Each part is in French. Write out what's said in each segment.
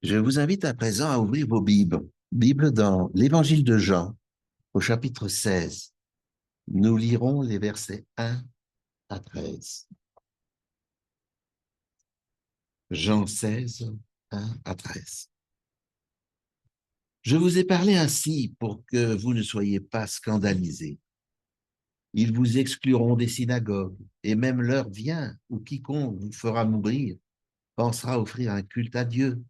Je vous invite à présent à ouvrir vos Bibles dans l'Évangile de Jean, au chapitre 16. Nous lirons les versets 1 à 13. Jean 16, 1 à 13. Je vous ai parlé ainsi pour que vous ne soyez pas scandalisés. Ils vous excluront des synagogues, et même l'heure vient où quiconque vous fera mourir pensera offrir un culte à Dieu.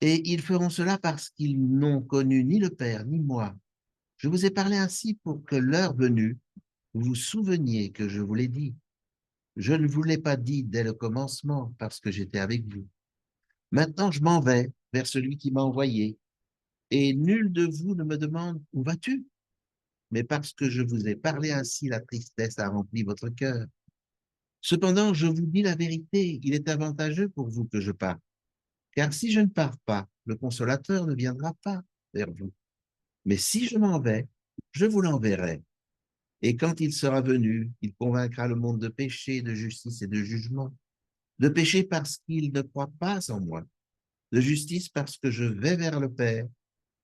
Et ils feront cela parce qu'ils n'ont connu ni le Père ni moi. Je vous ai parlé ainsi pour que l'heure venue, vous vous souveniez que je vous l'ai dit. Je ne vous l'ai pas dit dès le commencement parce que j'étais avec vous. Maintenant, je m'en vais vers celui qui m'a envoyé, et nul de vous ne me demande où vas-tu? Mais parce que je vous ai parlé ainsi, la tristesse a rempli votre cœur. Cependant, je vous dis la vérité, il est avantageux pour vous que je parte. Car si je ne pars pas, le consolateur ne viendra pas vers vous. Mais si je m'en vais, je vous l'enverrai. Et quand il sera venu, il convaincra le monde de péché, de justice et de jugement. De péché parce qu'il ne croit pas en moi. De justice parce que je vais vers le Père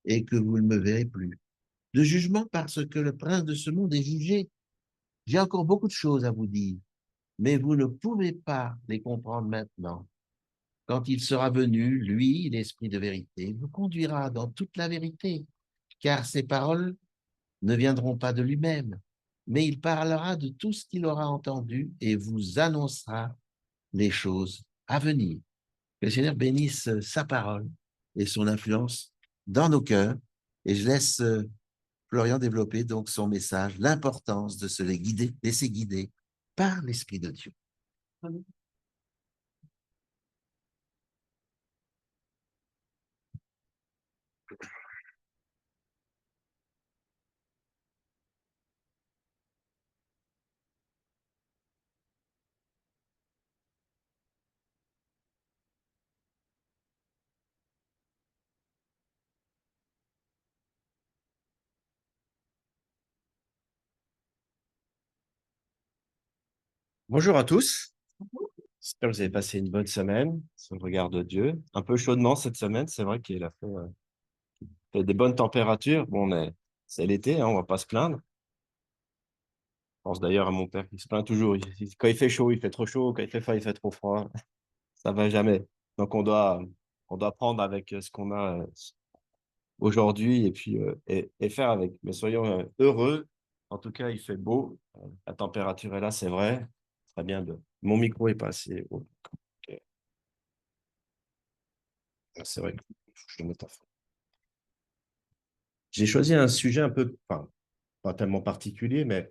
et que vous ne me verrez plus. De jugement parce que le prince de ce monde est jugé. J'ai encore beaucoup de choses à vous dire, mais vous ne pouvez pas les comprendre maintenant. Quand il sera venu, lui, l'Esprit de vérité, vous conduira dans toute la vérité, car ses paroles ne viendront pas de lui-même, mais il parlera de tout ce qu'il aura entendu et vous annoncera les choses à venir. Que le Seigneur bénisse sa parole et son influence dans nos cœurs. Et je laisse Florian développer donc son message, l'importance de se laisser guider par l'Esprit de Dieu. Bonjour à tous, j'espère que vous avez passé une bonne semaine sous le regard de Dieu. Un peu chaudement cette semaine, c'est vrai qu'il a fait des bonnes températures. Bon, c'est l'été, hein, on va pas se plaindre. Je pense d'ailleurs à mon père qui se plaint toujours. Quand il fait chaud, il fait trop chaud. Quand il fait froid, il fait trop froid. Ça va jamais. Donc on doit prendre avec ce qu'on a aujourd'hui et puis et faire avec. Mais soyons heureux. En tout cas, il fait beau. La température est là, c'est vrai. Très bien. Mon micro est pas assez haut. Ok. C'est vrai que je le mette à fond. J'ai choisi un sujet un peu, enfin, pas tellement particulier, mais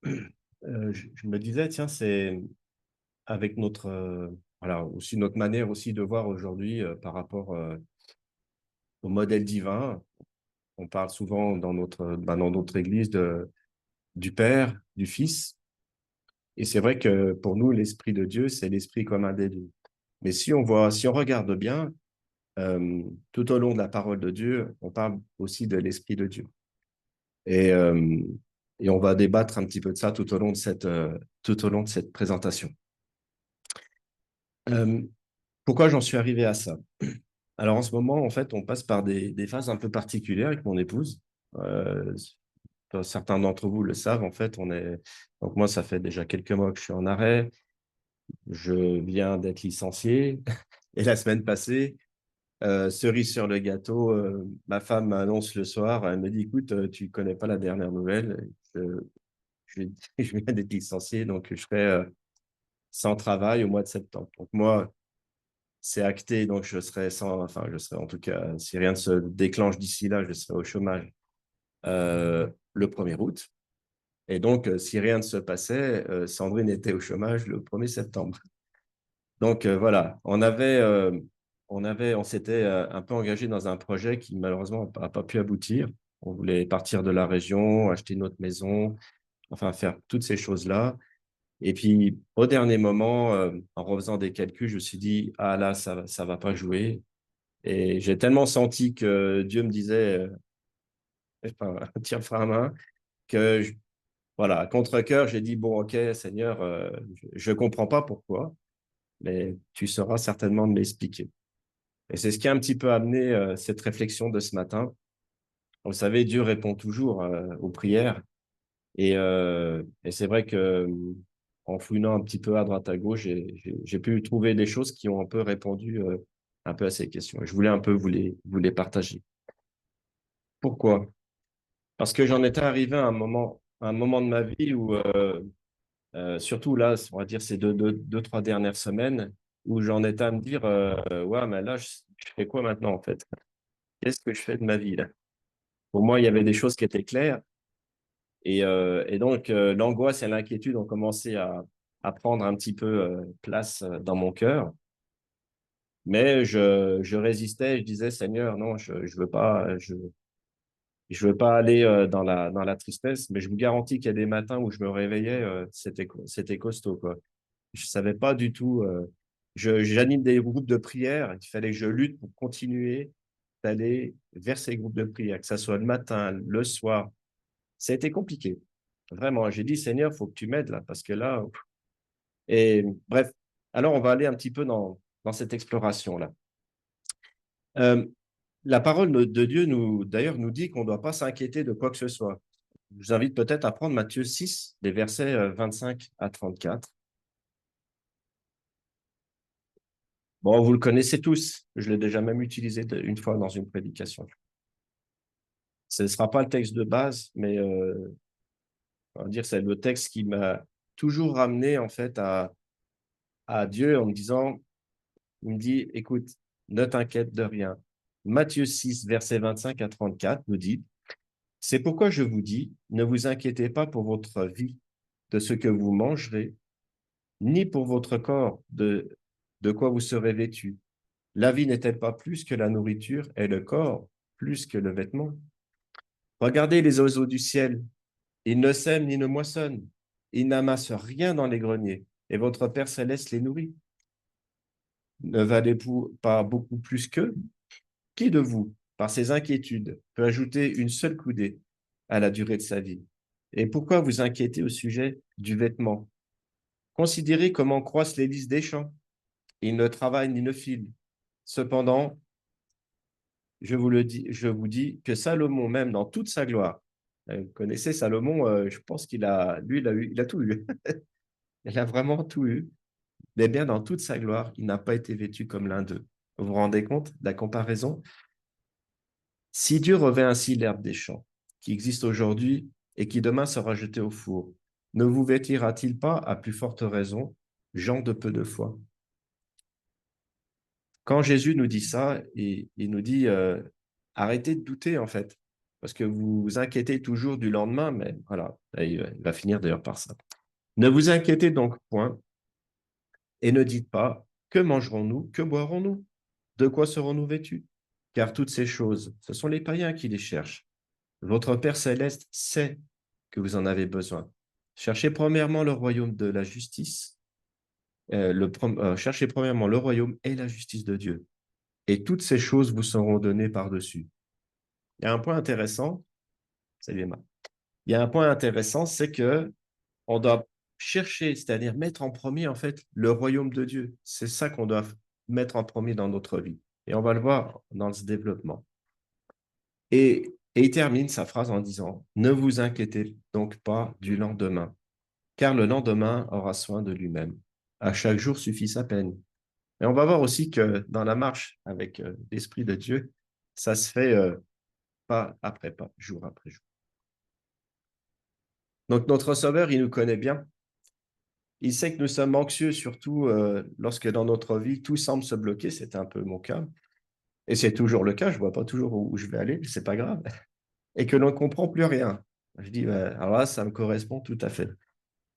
je me disais, tiens, c'est avec voilà, aussi notre manière aussi de voir aujourd'hui par rapport au modèle divin. On parle souvent dans notre église du Père, du Fils. Et c'est vrai que pour nous, l'Esprit de Dieu, c'est l'Esprit commun des deux. Mais si on regarde bien, tout au long de la parole de Dieu, on parle aussi de l'Esprit de Dieu. Et, euh, et on va débattre un petit peu de ça tout au long de cette présentation. Euh, Pourquoi j'en suis arrivé à ça? Alors en ce moment, en fait, on passe par des phases un peu particulières avec mon épouse. Euh, Certains d'entre vous le savent, en fait, donc moi, ça fait déjà quelques mois que je suis en arrêt. Je viens d'être licencié. Et la semaine passée, cerise sur le gâteau, ma femme m'annonce le soir, elle me dit, écoute, tu connais pas la dernière nouvelle. Je, je viens d'être licencié, donc je serai sans travail au mois de septembre. Donc moi, c'est acté, donc je serai en tout cas, si rien ne se déclenche d'ici là, je serai au chômage le 1er août. Et donc, si rien ne se passait, Sandrine était au chômage le 1er septembre. Donc voilà, on s'était un peu engagé dans un projet qui malheureusement n'a pas pu aboutir. On voulait partir de la région, acheter notre maison, enfin faire toutes ces choses-là. Et puis, au dernier moment, en refaisant des calculs, je me suis dit, ah là, ça va pas jouer. Et j'ai tellement senti que Dieu me disait, enfin, tiens le frein à main, que voilà, à contre-cœur, j'ai dit, bon, ok, Seigneur, je comprends pas pourquoi, mais tu sauras certainement me l'expliquer. Et c'est ce qui a un petit peu amené cette réflexion de ce matin. Vous savez, Dieu répond toujours aux prières. Et c'est vrai que en fouinant un petit peu à droite à gauche, j'ai pu trouver des choses qui ont un peu répondu un peu à ces questions. Je voulais un peu vous les partager. Pourquoi? Parce que j'en étais arrivé à un moment de ma vie où, surtout là, on va dire ces deux, trois dernières semaines, où j'en étais à me dire, ouais, mais là, je fais quoi maintenant en fait? Qu'est-ce que je fais de ma vie là? Pour moi, il y avait des choses qui étaient claires. Et donc, l'angoisse et l'inquiétude ont commencé à prendre un petit peu place dans mon cœur. Mais je résistais, je disais, Seigneur, non, je veux pas aller dans la tristesse, mais je vous garantis qu'il y a des matins où je me réveillais, c'était costaud, quoi. Je savais pas du tout. J'anime des groupes de prière. Il fallait que je lutte pour continuer d'aller vers ces groupes de prière, que ce soit le matin, le soir. Ça a été compliqué. Vraiment. J'ai dit, Seigneur, il faut que tu m'aides là, parce que là. Et bref, alors on va aller un petit peu dans cette exploration-là. Euh, la parole de Dieu, d'ailleurs, nous dit qu'on ne doit pas s'inquiéter de quoi que ce soit. Je vous invite peut-être à prendre Matthieu 6, des versets 25 à 34. Bon, vous le connaissez tous. Je l'ai déjà même utilisé une fois dans une prédication. Ce ne sera pas le texte de base, mais on va dire c'est le texte qui m'a toujours ramené en fait à Dieu en me disant, il me dit, écoute, ne t'inquiète de rien. Matthieu 6, versets 25 à 34 nous dit, c'est pourquoi je vous dis, ne vous inquiétez pas pour votre vie, de ce que vous mangerez, ni pour votre corps, de quoi vous serez vêtu. La vie n'est-elle pas plus que la nourriture et le corps plus que le vêtement? Regardez les oiseaux du ciel. Ils ne sèment ni ne moissonnent. Ils n'amassent rien dans les greniers. Et votre Père céleste les nourrit. Ne valez-vous pas beaucoup plus qu'eux? Qui de vous, par ses inquiétudes, peut ajouter une seule coudée à la durée de sa vie? Et pourquoi vous inquiétez au sujet du vêtement? Considérez comment croissent les lys des champs. Ils ne travaillent ni ne filent. Cependant, je vous dis que Salomon, même dans toute sa gloire, vous connaissez Salomon, je pense il a tout eu. Il a vraiment tout eu. Mais bien dans toute sa gloire, il n'a pas été vêtu comme l'un d'eux. Vous vous rendez compte de la comparaison? Si Dieu revêt ainsi l'herbe des champs, qui existe aujourd'hui et qui demain sera jetée au four, ne vous vêtira-t-il pas à plus forte raison, gens de peu de foi? Quand Jésus nous dit ça, il nous dit arrêtez de douter en fait, parce que vous vous inquiétez toujours du lendemain, mais voilà, il va finir d'ailleurs par ça. Ne vous inquiétez donc point et ne dites pas que mangerons-nous, que boirons-nous, de quoi serons-nous vêtus? Car toutes ces choses, ce sont les païens qui les cherchent. Votre Père céleste sait que vous en avez besoin. Cherchez premièrement le royaume de la justice, cherchez premièrement le royaume et la justice de Dieu, et toutes ces choses vous seront données par-dessus. Il y a un point intéressant, salut Emma. Il y a un point intéressant, c'est que on doit chercher, c'est-à-dire mettre en premier en fait le royaume de Dieu. C'est ça qu'on doit mettre en premier dans notre vie. Et on va le voir dans ce développement. Et il termine sa phrase en disant, ne vous inquiétez donc pas du lendemain, car le lendemain aura soin de lui-même. À chaque jour suffit sa peine. Et on va voir aussi que dans la marche avec l'Esprit de Dieu, ça se fait pas après pas, jour après jour. Donc notre Sauveur, il nous connaît bien. Il sait que nous sommes anxieux, surtout lorsque dans notre vie, tout semble se bloquer. C'est un peu mon cas. Et c'est toujours le cas. Je ne vois pas toujours où je vais aller. C'est pas grave. Et que l'on ne comprend plus rien. Je dis, alors là, ça me correspond tout à fait.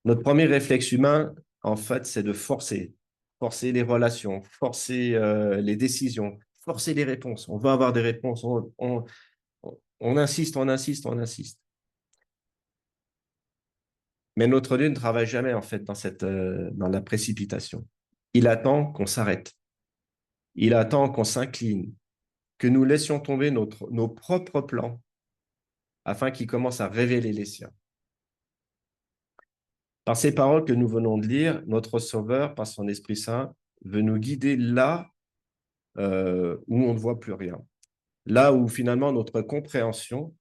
Notre premier réflexe humain, en fait, c'est de forcer. Forcer les relations, forcer les décisions, forcer les réponses. On veut avoir des réponses. On insiste, on insiste, on insiste. Mais notre Dieu ne travaille jamais, en fait, dans la précipitation. Il attend qu'on s'arrête. Il attend qu'on s'incline, que nous laissions tomber nos propres plans afin qu'il commence à révéler les siens. Par ces paroles que nous venons de lire, notre Sauveur, par son Esprit Saint, veut nous guider là où on ne voit plus rien. Là où finalement notre compréhension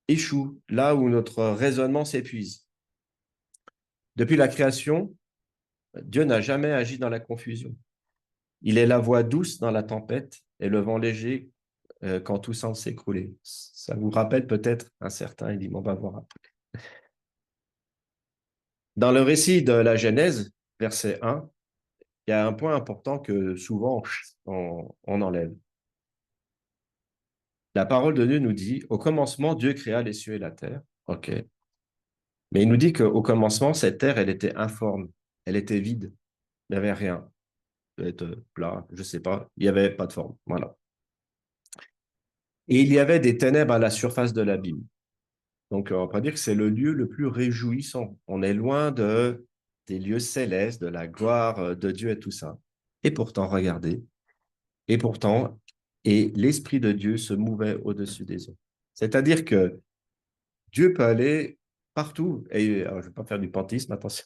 échoue, là où notre raisonnement s'épuise. Depuis la création, Dieu n'a jamais agi dans la confusion. Il est la voix douce dans la tempête et le vent léger quand tout semble s'écrouler. Ça vous rappelle peut-être un certain élément, on va voir après. Dans le récit de la Genèse, verset 1, il y a un point important que souvent on enlève. La parole de Dieu nous dit, au commencement, Dieu créa les cieux et la terre. OK. Mais il nous dit qu'au commencement, cette terre, elle était informe, elle était vide, il n'y avait rien. Peut-être plat, je ne sais pas, il n'y avait pas de forme. Voilà. Et il y avait des ténèbres à la surface de l'abîme. Donc, on va pas dire que c'est le lieu le plus réjouissant. On est loin des lieux célestes, de la gloire de Dieu et tout ça. Et pourtant, regardez, et pourtant, et l'Esprit de Dieu se mouvait au-dessus des eaux. C'est-à-dire que Dieu peut aller partout. Et alors, je ne vais pas faire du pantisme, attention.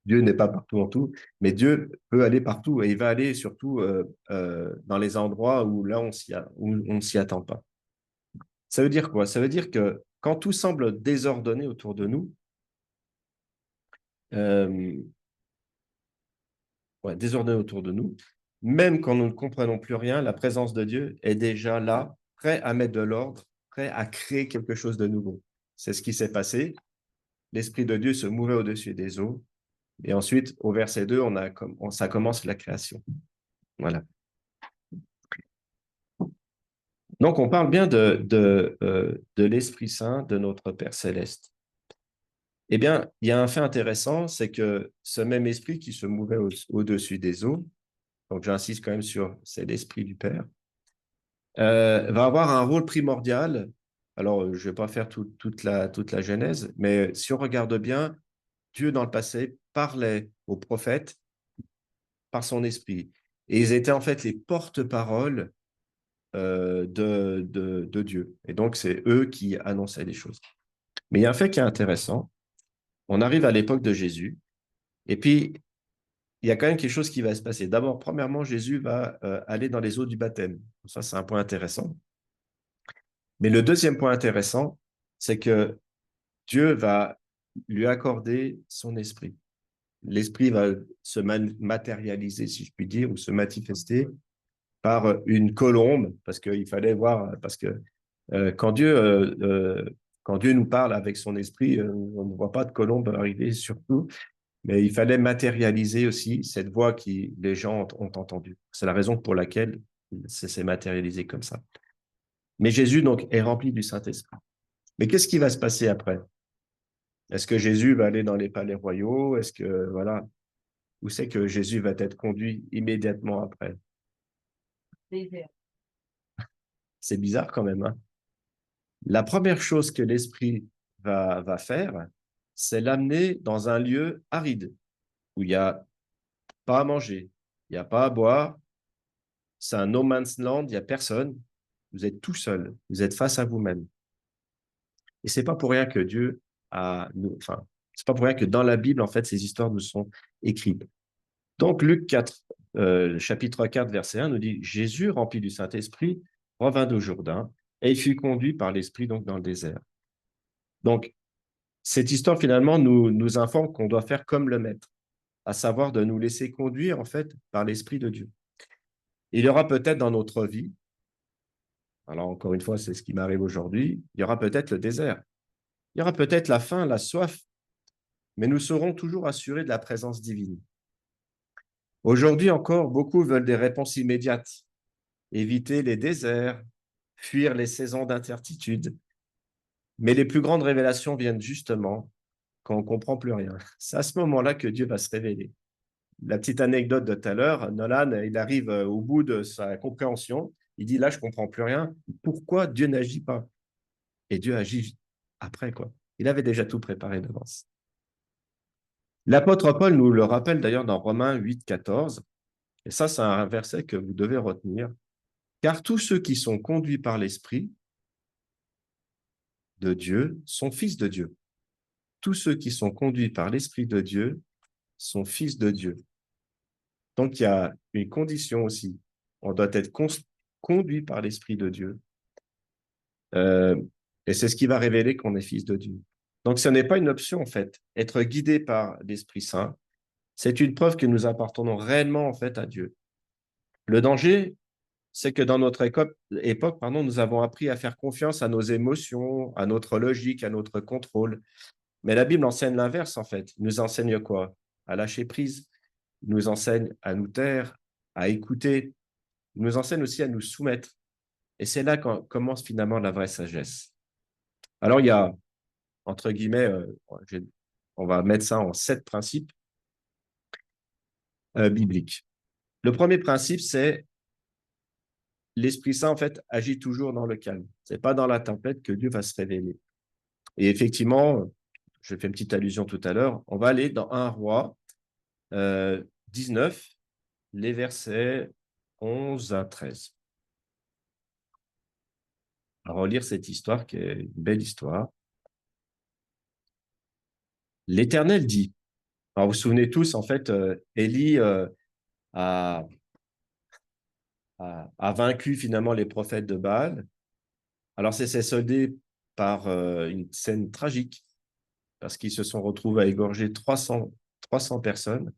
Dieu n'est pas partout en tout, mais Dieu peut aller partout et il va aller surtout dans les endroits où là, où on ne s'y attend pas. Ça veut dire quoi? Ça veut dire que quand tout semble désordonné autour de nous, euh, désordonné autour de nous, même quand nous ne comprenons plus rien, la présence de Dieu est déjà là, prêt à mettre de l'ordre, prêt à créer quelque chose de nouveau. C'est ce qui s'est passé. L'Esprit de Dieu se mouvait au-dessus des eaux. Et ensuite, au verset 2, ça commence la création. Voilà. Donc, on parle bien de l'Esprit Saint de notre Père Céleste. Eh bien, il y a un fait intéressant, c'est que ce même esprit qui se mouvait au-dessus des eaux, donc j'insiste quand même sur c'est l'esprit du Père, va avoir un rôle primordial. Alors, je ne vais pas faire toute la Genèse, mais si on regarde bien, Dieu dans le passé parlait aux prophètes par son esprit. Et ils étaient en fait les porte-paroles de Dieu. Et donc, c'est eux qui annonçaient les choses. Mais il y a un fait qui est intéressant. On arrive à l'époque de Jésus, et puis il y a quand même quelque chose qui va se passer. D'abord, premièrement, Jésus va aller dans les eaux du baptême. Ça, c'est un point intéressant. Mais le deuxième point intéressant, c'est que Dieu va lui accorder son esprit. L'esprit va se matérialiser, si je puis dire, ou se manifester par une colombe, parce qu'il fallait voir, parce que euh, quand Dieu, euh, euh, quand Dieu nous parle avec son esprit, on ne voit pas de colombe arriver surtout, mais il fallait matérialiser aussi cette voix que les gens ont entendue. C'est la raison pour laquelle ça s'est matérialisé comme ça. Mais Jésus, donc, est rempli du Saint-Esprit. Mais qu'est-ce qui va se passer après? Est-ce que Jésus va aller dans les palais royaux? Est-ce que, voilà, où c'est que Jésus va être conduit immédiatement après? C'est bizarre quand même, hein? La première chose que l'Esprit va faire, c'est l'amener dans un lieu aride, où il n'y a pas à manger, il n'y a pas à boire, c'est un no man's land, il n'y a personne, vous êtes tout seul, vous êtes face à vous-même. Et c'est pas pour rien que Dieu enfin, c'est pas pour rien que dans la Bible, en fait, ces histoires nous sont écrites. Donc, Luc 4, chapitre 4, verset 1 nous dit, Jésus, rempli du Saint-Esprit, revint du Jourdain et il fut conduit par l'Esprit donc dans le désert. Donc, cette histoire, finalement, nous informe qu'on doit faire comme le Maître, à savoir de nous laisser conduire, en fait, par l'Esprit de Dieu. Il y aura peut-être dans notre vie, alors encore une fois, c'est ce qui m'arrive aujourd'hui, il y aura peut-être le désert, il y aura peut-être la faim, la soif, mais nous serons toujours assurés de la présence divine. Aujourd'hui encore, beaucoup veulent des réponses immédiates, éviter les déserts, fuir les saisons d'incertitude, mais les plus grandes révélations viennent justement quand on ne comprend plus rien. C'est à ce moment-là que Dieu va se révéler. La petite anecdote de tout à l'heure, Nolan, il arrive au bout de sa compréhension, il dit là, je ne comprends plus rien. Pourquoi Dieu n'agit pas? Et Dieu agit après, quoi. Il avait déjà tout préparé d'avance. L'apôtre Paul nous le rappelle d'ailleurs dans Romains 8, 14, et ça, c'est un verset que vous devez retenir. Car tous ceux qui sont conduits par l'Esprit de Dieu sont fils de Dieu. Tous ceux qui sont conduits par l'Esprit de Dieu sont fils de Dieu. Donc, il y a une condition aussi. on doit être conduit par l'Esprit de Dieu. Euh, et c'est ce qui va révéler qu'on est fils de Dieu. Donc, ce n'est pas une option, en fait. Être guidé par l'Esprit Saint, c'est une preuve que nous appartenons réellement, en fait, à Dieu. Le danger, c'est que dans notre époque, nous avons appris à faire confiance à nos émotions, à notre logique, à notre contrôle. Mais la Bible enseigne l'inverse, en fait. Il nous enseigne quoi? À lâcher prise. Il nous enseigne à nous taire, à écouter. Il nous enseigne aussi à nous soumettre. Et c'est là qu'on commence finalement la vraie sagesse. Alors, il y a, entre guillemets, on va mettre ça en 7 principes bibliques. Le premier principe, c'est l'Esprit Saint, en fait, agit toujours dans le calme. Ce n'est pas dans la tempête que Dieu va se révéler. Et effectivement, je fais une petite allusion tout à l'heure, on va aller dans 1 Roi 19, les versets 11 à 13. On va relire cette histoire qui est une belle histoire. L'Éternel dit, alors vous vous souvenez tous, en fait, Élie a, a vaincu finalement les prophètes de Baal. Alors, c'est soldé par une scène tragique, parce qu'ils se sont retrouvés à égorger 300 personnes.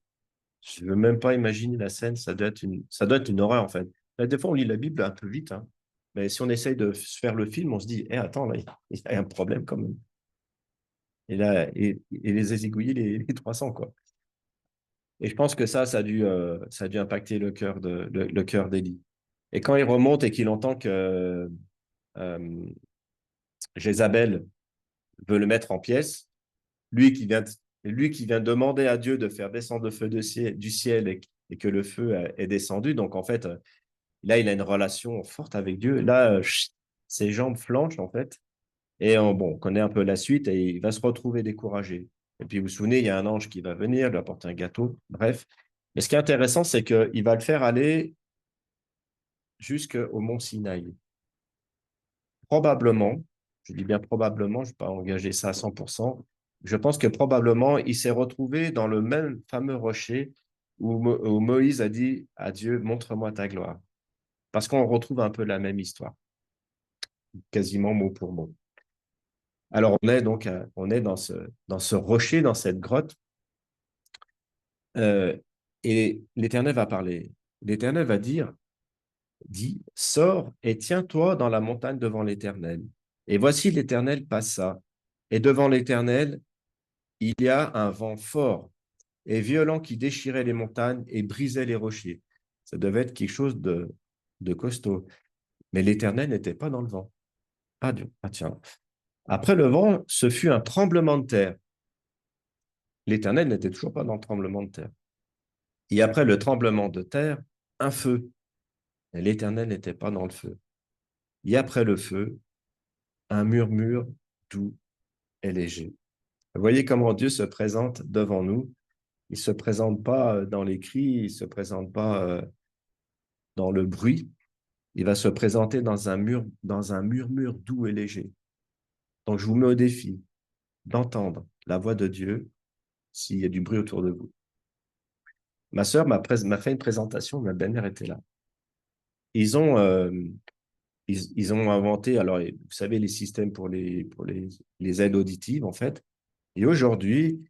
Je ne veux même pas imaginer la scène, ça doit être une horreur, en fait. Là, des fois, on lit la Bible un peu vite, hein. Mais si on essaye de se faire le film, on se dit, attends, là, il y a un problème quand même. Et là, et les zigouiller les 300, quoi. Et je pense que ça a dû impacter le cœur d'Élie. Et quand il remonte et qu'il entend que euh, Jézabel veut le mettre en pièces, lui qui vient demander à Dieu de faire descendre le feu du ciel et que le feu est descendu. Donc, en fait, là, il a une relation forte avec Dieu. Là, ses jambes flanchent, en fait. Et on connaît un peu la suite et il va se retrouver découragé. Et puis, vous vous souvenez, il y a un ange qui va venir, lui apporter un gâteau. Bref. Mais ce qui est intéressant, c'est qu'il va le faire aller jusqu'au mont Sinaï. Probablement, je dis bien probablement, je ne vais pas engager ça à 100%, je pense que probablement, il s'est retrouvé dans le même fameux rocher où Moïse a dit à Dieu, montre-moi ta gloire. Parce qu'on retrouve un peu la même histoire, quasiment mot pour mot. Alors, on est dans ce rocher, dans cette grotte, et l'Éternel va parler. L'Éternel va dire, dit, sors et tiens-toi dans la montagne devant l'Éternel. Et voici l'Éternel passa. Et devant l'Éternel, il y a un vent fort et violent qui déchirait les montagnes et brisait les rochers. Ça devait être quelque chose de costaud. Mais l'Éternel n'était pas dans le vent. Ah, Dieu. Ah tiens. Après le vent, ce fut un tremblement de terre. L'Éternel n'était toujours pas dans le tremblement de terre. Et après le tremblement de terre, un feu. Et l'Éternel n'était pas dans le feu. Et après le feu, un murmure doux et léger. Vous voyez comment Dieu se présente devant nous. Il ne se présente pas dans les cris, il ne se présente pas dans le bruit. Il va se présenter dans un murmure doux et léger. Donc, je vous mets au défi d'entendre la voix de Dieu s'il y a du bruit autour de vous. Ma sœur m'a fait une présentation, ma belle-mère était là. Ils ont, ils ont inventé, alors, vous savez, les systèmes pour les aides auditives, en fait. Et aujourd'hui,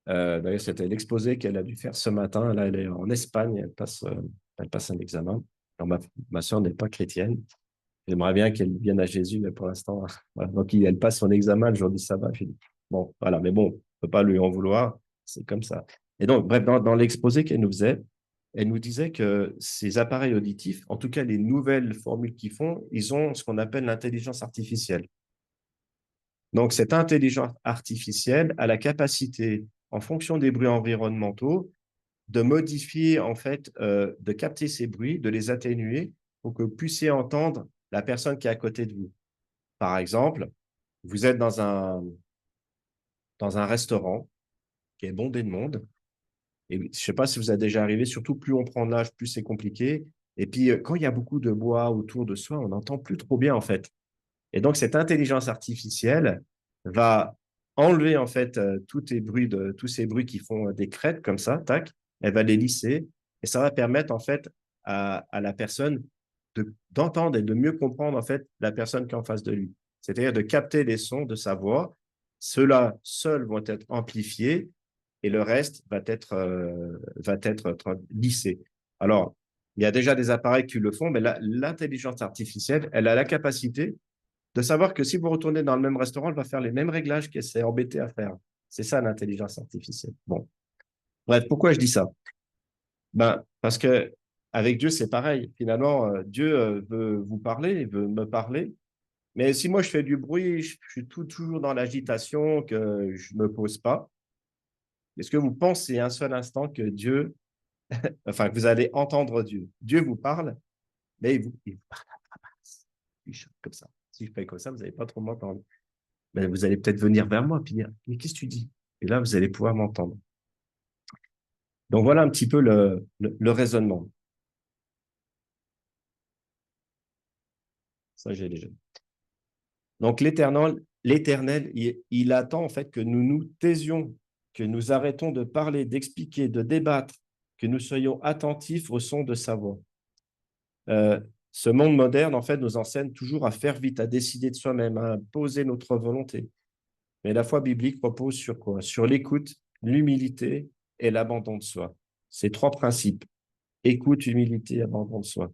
d'ailleurs, c'était l'exposé qu'elle a dû faire ce matin. Là, elle est en Espagne, elle passe un examen. Alors, ma sœur n'est pas chrétienne. J'aimerais bien qu'elle vienne à Jésus, mais pour l'instant, voilà. Donc, elle passe son examen le jour du sabbat. J'ai dit, bon, voilà, mais bon, on ne peut pas lui en vouloir, c'est comme ça. Et donc, bref, dans l'exposé qu'elle nous faisait, elle nous disait que ces appareils auditifs, en tout cas les nouvelles formules qu'ils font, ils ont ce qu'on appelle l'intelligence artificielle. Donc, cette intelligence artificielle a la capacité, en fonction des bruits environnementaux, de modifier, en fait, de capter ces bruits, de les atténuer pour que vous puissiez entendre la personne qui est à côté de vous. Par exemple, vous êtes dans un restaurant qui est bondé de monde. Et je ne sais pas si vous êtes déjà arrivé, surtout plus on prend de l'âge, plus c'est compliqué. Et puis, quand il y a beaucoup de bois autour de soi, on n'entend plus trop bien, en fait. Et donc, cette intelligence artificielle va enlever, en fait, tous ces bruits qui font des crêtes comme ça, tac, elle va les lisser et ça va permettre, en fait, à la personne d'entendre et de mieux comprendre en fait la personne qui est en face de lui. C'est-à-dire de capter les sons de sa voix. Ceux-là seuls vont être amplifiés et le reste va être lissé. Alors, il y a déjà des appareils qui le font, mais l'intelligence artificielle, elle a la capacité de savoir que si vous retournez dans le même restaurant, elle va faire les mêmes réglages qu'elle s'est embêtée à faire. C'est ça l'intelligence artificielle. Bon, bref, pourquoi je dis ça? Ben, parce que avec Dieu, c'est pareil. Finalement, Dieu veut vous parler, il veut me parler. Mais si moi je fais du bruit, je suis toujours dans l'agitation, que je ne me pose pas, est-ce que vous pensez un seul instant que Dieu, enfin, que vous allez entendre Dieu? Dieu vous parle, mais il vous parle à la base. Il chante comme ça. Si je fais comme ça, vous n'allez pas trop m'entendre. Mais vous allez peut-être venir vers moi et dire, mais qu'est-ce que tu dis? Et là, vous allez pouvoir m'entendre. Donc voilà un petit peu le raisonnement. Ça, j'ai déjà. Donc l'Éternel, il attend en fait que nous nous taisions, que nous arrêtons de parler, d'expliquer, de débattre, que nous soyons attentifs au son de sa voix. Ce monde moderne, en fait, nous enseigne toujours à faire vite, à décider de soi-même, à imposer notre volonté. Mais la foi biblique repose sur quoi? Sur l'écoute, l'humilité et l'abandon de soi. Ces trois principes: écoute, humilité, abandon de soi.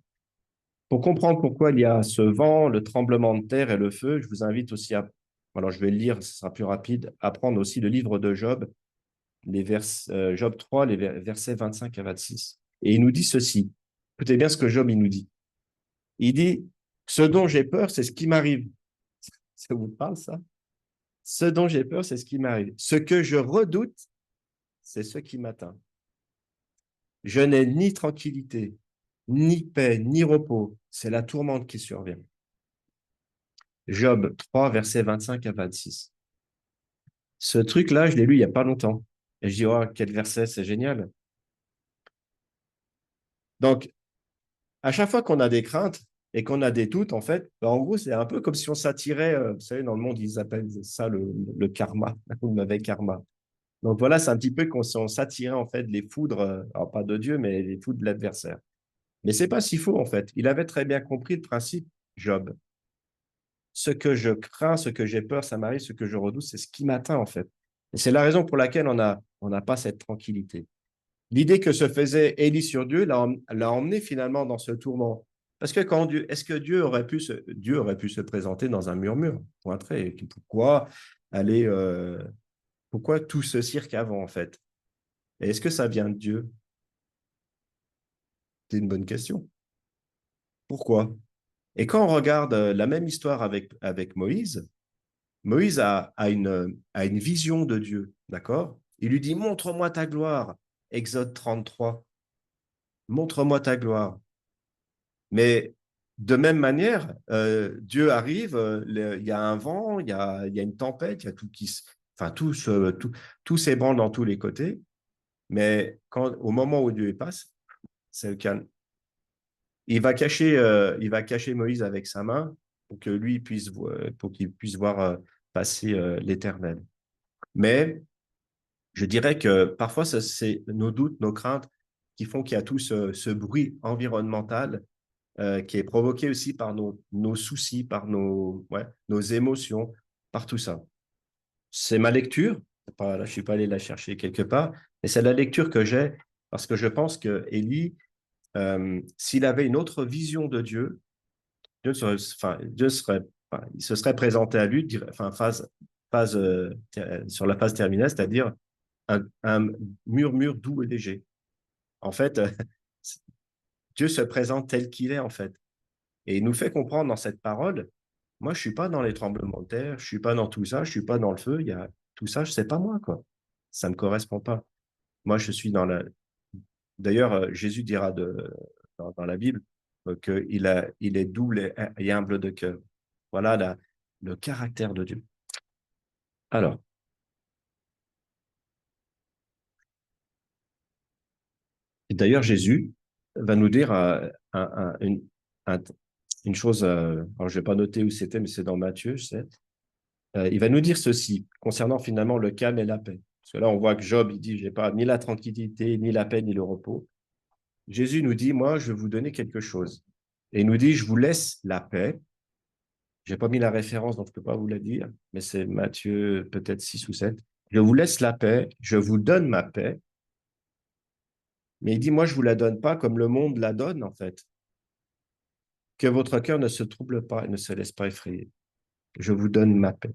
Pour comprendre pourquoi il y a ce vent, le tremblement de terre et le feu, je vous invite aussi à, alors je vais le lire, ce sera plus rapide, à prendre aussi le livre de Job, Job 3, les versets 25 à 26. Et il nous dit ceci. Écoutez bien ce que Job il nous dit. Il dit, ce dont j'ai peur, c'est ce qui m'arrive. Ça vous parle, ça? Ce dont j'ai peur, c'est ce qui m'arrive. Ce que je redoute, c'est ce qui m'atteint. Je n'ai ni tranquillité, ni paix, ni repos. C'est la tourmente qui survient. Job 3, versets 25 à 26. Ce truc-là, je l'ai lu il n'y a pas longtemps. Et je dis, oh, quel verset, c'est génial. Donc, à chaque fois qu'on a des craintes et qu'on a des doutes, en fait, ben, en gros, c'est un peu comme si on s'attirait, vous savez, dans le monde, ils appellent ça le karma, le mauvais karma. Donc voilà, c'est un petit peu qu'on s'attirait, en fait, les foudres, alors pas de Dieu, mais les foudres de l'adversaire. Mais c'est pas si faux, en fait. Il avait très bien compris le principe, Job. Ce que je crains, ce que j'ai peur, ça m'arrive, ce que je redoute, c'est ce qui m'atteint, en fait. Et c'est la raison pour laquelle on n'a pas cette tranquillité. L'idée que se faisait Élie sur Dieu l'a emmené finalement dans ce tourment. Parce que est-ce que Dieu aurait pu se présenter dans un murmure, pointré? Et pourquoi aller, pourquoi tout ce cirque avant, en fait? Et est-ce que ça vient de Dieu? C'est une bonne question. Pourquoi? Et quand on regarde la même histoire avec Moïse, Moïse a une vision de Dieu, d'accord? Il lui dit, montre-moi ta gloire. Exode 33, montre-moi ta gloire. Mais de même manière, Dieu arrive, il y a un vent, il y a une tempête, il y a tout enfin, tout s'ébranle dans tous les côtés. Mais au moment où Dieu passe, c'est le calme. Il va cacher Moïse avec sa main pour que lui pour qu'il puisse voir passer l'Éternel. Mais je dirais que parfois, c'est nos doutes, nos craintes qui font qu'il y a tout ce bruit environnemental qui est provoqué aussi par nos soucis, par nos émotions, par tout ça. C'est ma lecture. Là, je ne suis pas allé la chercher quelque part, mais c'est la lecture que j'ai parce que je pense que Élie, s'il avait une autre vision de Dieu, il se serait présenté à lui enfin, sur la phase terminale, c'est-à-dire un murmure doux et léger. En fait, Dieu se présente tel qu'il est, en fait. Et il nous fait comprendre dans cette parole, moi, je ne suis pas dans les tremblements de terre, je ne suis pas dans tout ça, je ne suis pas dans le feu, tout ça, ce n'est pas moi, quoi. Ça ne me correspond pas. Moi, je suis dans la... D'ailleurs, Jésus dira dans la Bible il est double et humble de cœur. Voilà le caractère de Dieu. Alors, d'ailleurs, Jésus va nous dire un- une chose, alors je ne vais pas noter où c'était, mais c'est dans Matthieu, je sais. Il va nous dire ceci concernant finalement le calme et la paix. Parce que là, on voit que Job, il dit, je n'ai pas ni la tranquillité, ni la paix, ni le repos. Jésus nous dit, moi, je vais vous donner quelque chose. Et il nous dit, je vous laisse la paix. Je n'ai pas mis la référence, donc je ne peux pas vous la dire, mais c'est Matthieu peut-être 6 ou 7. Je vous laisse la paix, je vous donne ma paix. Mais il dit, moi, je ne vous la donne pas comme le monde la donne, en fait. Que votre cœur ne se trouble pas et ne se laisse pas effrayer. Je vous donne ma paix.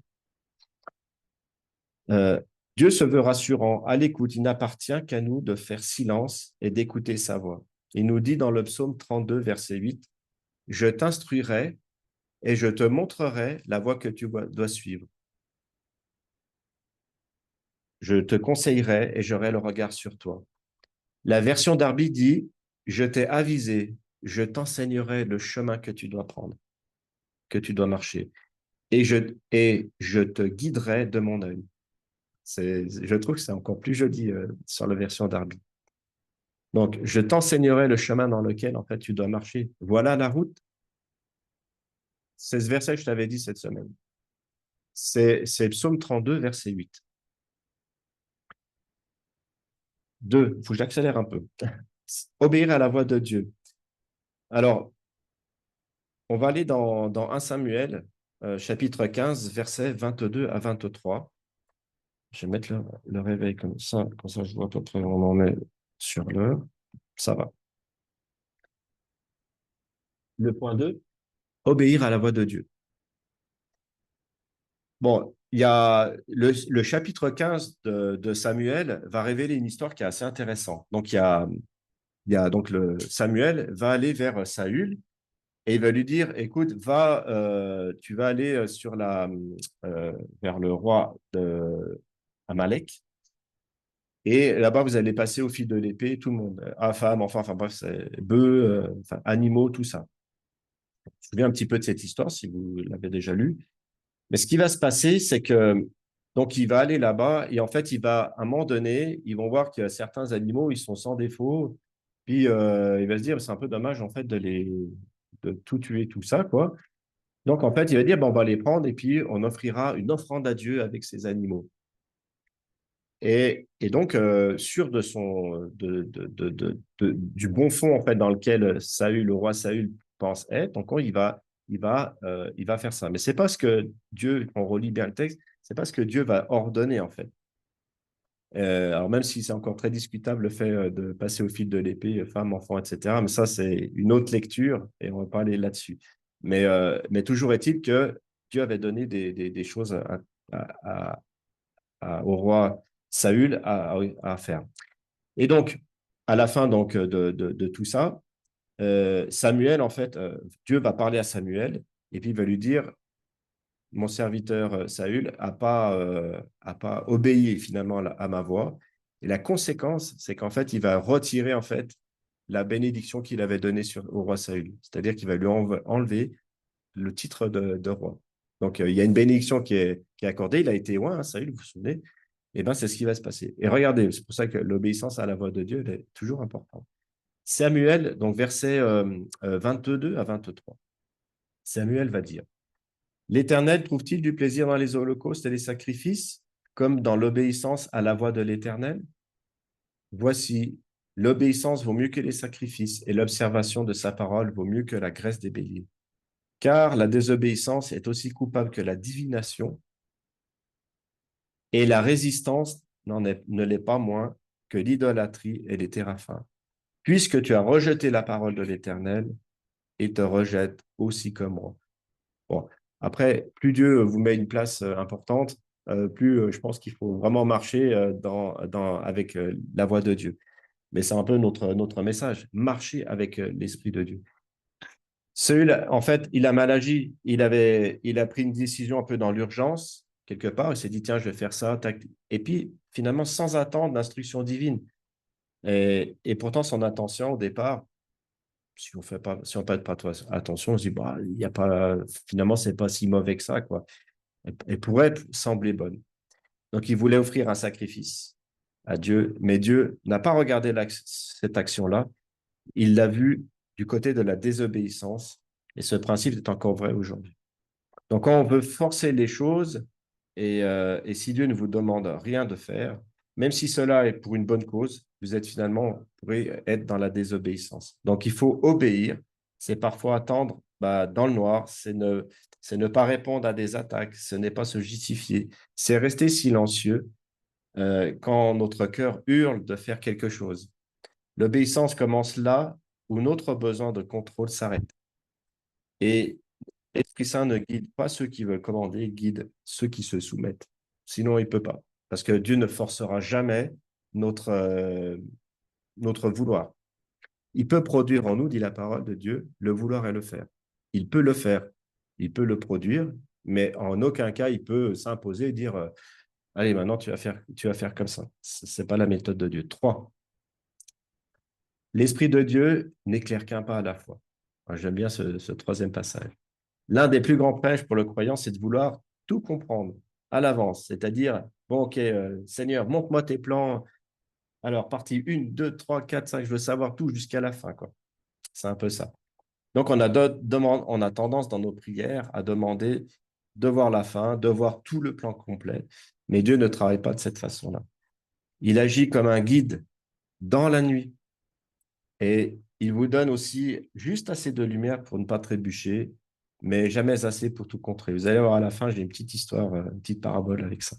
Euh, Dieu se veut rassurant, à l'écoute. Il n'appartient qu'à nous de faire silence et d'écouter sa voix. Il nous dit dans le psaume 32, verset 8, « Je t'instruirai et je te montrerai la voie que tu dois suivre. Je te conseillerai et j'aurai le regard sur toi. » La version d'Arby dit, « Je t'ai avisé, je t'enseignerai le chemin que tu dois prendre, que tu dois marcher, et je te guiderai de mon œil. » Je trouve que c'est encore plus joli sur la version d'Arby. Donc, je t'enseignerai le chemin dans lequel, en fait, tu dois marcher. Voilà la route. C'est ce verset que je t'avais dit cette semaine. C'est Psaume 32, verset 8. 2, il faut que j'accélère un peu. Obéir à la voix de Dieu. Alors, on va aller dans 1 Samuel, chapitre 15, versets 22 à 23. Je vais mettre le réveil comme ça je vois à peu près où on en est sur l'heure. Ça va. Le point 2, obéir à la voix de Dieu. Bon, il y a le chapitre 15 de Samuel va révéler une histoire qui est assez intéressante. Donc, donc Samuel va aller vers Saül et il va lui dire, écoute, tu vas aller vers le roi de Amalek. Et là-bas, vous allez passer au fil de l'épée, tout le monde, femmes, enfants, enfin bref, bœufs, animaux, tout ça. Je me souviens un petit peu de cette histoire, si vous l'avez déjà lu. Mais ce qui va se passer, c'est que donc il va aller là-bas et en fait, à un moment donné, ils vont voir qu'il y a certains animaux, ils sont sans défaut. Puis il va se dire, c'est un peu dommage en fait de tout tuer, tout ça, quoi. Donc en fait, il va dire, bon, on va les prendre et puis on offrira une offrande à Dieu avec ces animaux. Et donc, sûr du bon fond en fait dans lequel Saül, le roi Saül, pense être, donc il va faire ça. Mais c'est pas ce que Dieu, on relit bien le texte, c'est pas ce que Dieu va ordonner en fait. Alors même si c'est encore très discutable le fait de passer au fil de l'épée, femmes, enfants, etc. Mais ça, c'est une autre lecture et on va pas aller là-dessus. Mais toujours est-il que Dieu avait donné des choses à, au roi Saül à faire. Et donc, à la fin donc, de tout ça, Samuel, en fait, Dieu va parler à Samuel et puis il va lui dire, mon serviteur Saül a pas obéi finalement à ma voix. Et la conséquence, c'est qu'en fait, il va retirer en fait la bénédiction qu'il avait donnée au roi Saül. C'est-à-dire qu'il va lui enlever le titre de roi. Donc, il y a une bénédiction qui est accordée. Il a été roi, hein, Saül, vous vous souvenez? Eh bien, c'est ce qui va se passer. Et regardez, c'est pour ça que l'obéissance à la voix de Dieu elle est toujours importante. Samuel, donc versets 22 à 23. Samuel va dire, l'Éternel trouve-t-il du plaisir dans les holocaustes et les sacrifices, comme dans l'obéissance à la voix de l'Éternel? Voici, l'obéissance vaut mieux que les sacrifices et l'observation de sa parole vaut mieux que la graisse des béliers. Car la désobéissance est aussi coupable que la divination et la résistance ne l'est pas moins que l'idolâtrie et les téraphins. Puisque tu as rejeté la parole de l'Éternel, il te rejette aussi comme moi. Bon, après, plus Dieu vous met une place importante, plus je pense qu'il faut vraiment marcher avec la voix de Dieu. Mais c'est un peu notre message, marcher avec l'Esprit de Dieu. Saül, en fait, il a mal agi. Il a pris une décision un peu dans l'urgence, quelque part. Il s'est dit, tiens, je vais faire ça. Tac. Et puis, finalement, sans attendre l'instruction divine. Et pourtant, son intention au départ, si on fait pas attention, on se dit, bah, il y a pas, finalement, c'est pas si mauvais que ça, quoi. Elle pourrait sembler bonne. Donc, il voulait offrir un sacrifice à Dieu, mais Dieu n'a pas regardé cette action-là. Il l'a vu du côté de la désobéissance, et ce principe est encore vrai aujourd'hui. Donc, quand on veut forcer les choses, et si Dieu ne vous demande rien de faire, même si cela est pour une bonne cause, vous êtes finalement, vous pourrez être dans la désobéissance. Donc, il faut obéir. C'est parfois attendre dans le noir, c'est ne pas répondre à des attaques, ce n'est pas se justifier, c'est rester silencieux quand notre cœur hurle de faire quelque chose. L'obéissance commence là où notre besoin de contrôle s'arrête. Et l'Esprit Saint ne guide pas ceux qui veulent commander, il guide ceux qui se soumettent. Sinon, il ne peut pas. Parce que Dieu ne forcera jamais notre, notre vouloir. Il peut produire en nous, dit la parole de Dieu, le vouloir et le faire. Il peut le faire, il peut le produire, mais en aucun cas, il peut s'imposer et dire allez, maintenant, tu vas faire comme ça. Ce n'est pas la méthode de Dieu. 3. L'Esprit de Dieu n'éclaire qu'un pas à la fois. J'aime bien ce troisième passage. L'un des plus grands pièges pour le croyant, c'est de vouloir tout comprendre à l'avance. C'est-à-dire, bon, ok, Seigneur, montre-moi tes plans. Alors, partie 1, 2, 3, 4, 5, je veux savoir tout jusqu'à la fin, quoi. C'est un peu ça. Donc, on a tendance dans nos prières à demander de voir la fin, de voir tout le plan complet. Mais Dieu ne travaille pas de cette façon-là. Il agit comme un guide dans la nuit. Et il vous donne aussi juste assez de lumière pour ne pas trébucher, mais jamais assez pour tout contrer. Vous allez voir à la fin, j'ai une petite histoire, une petite parabole avec ça.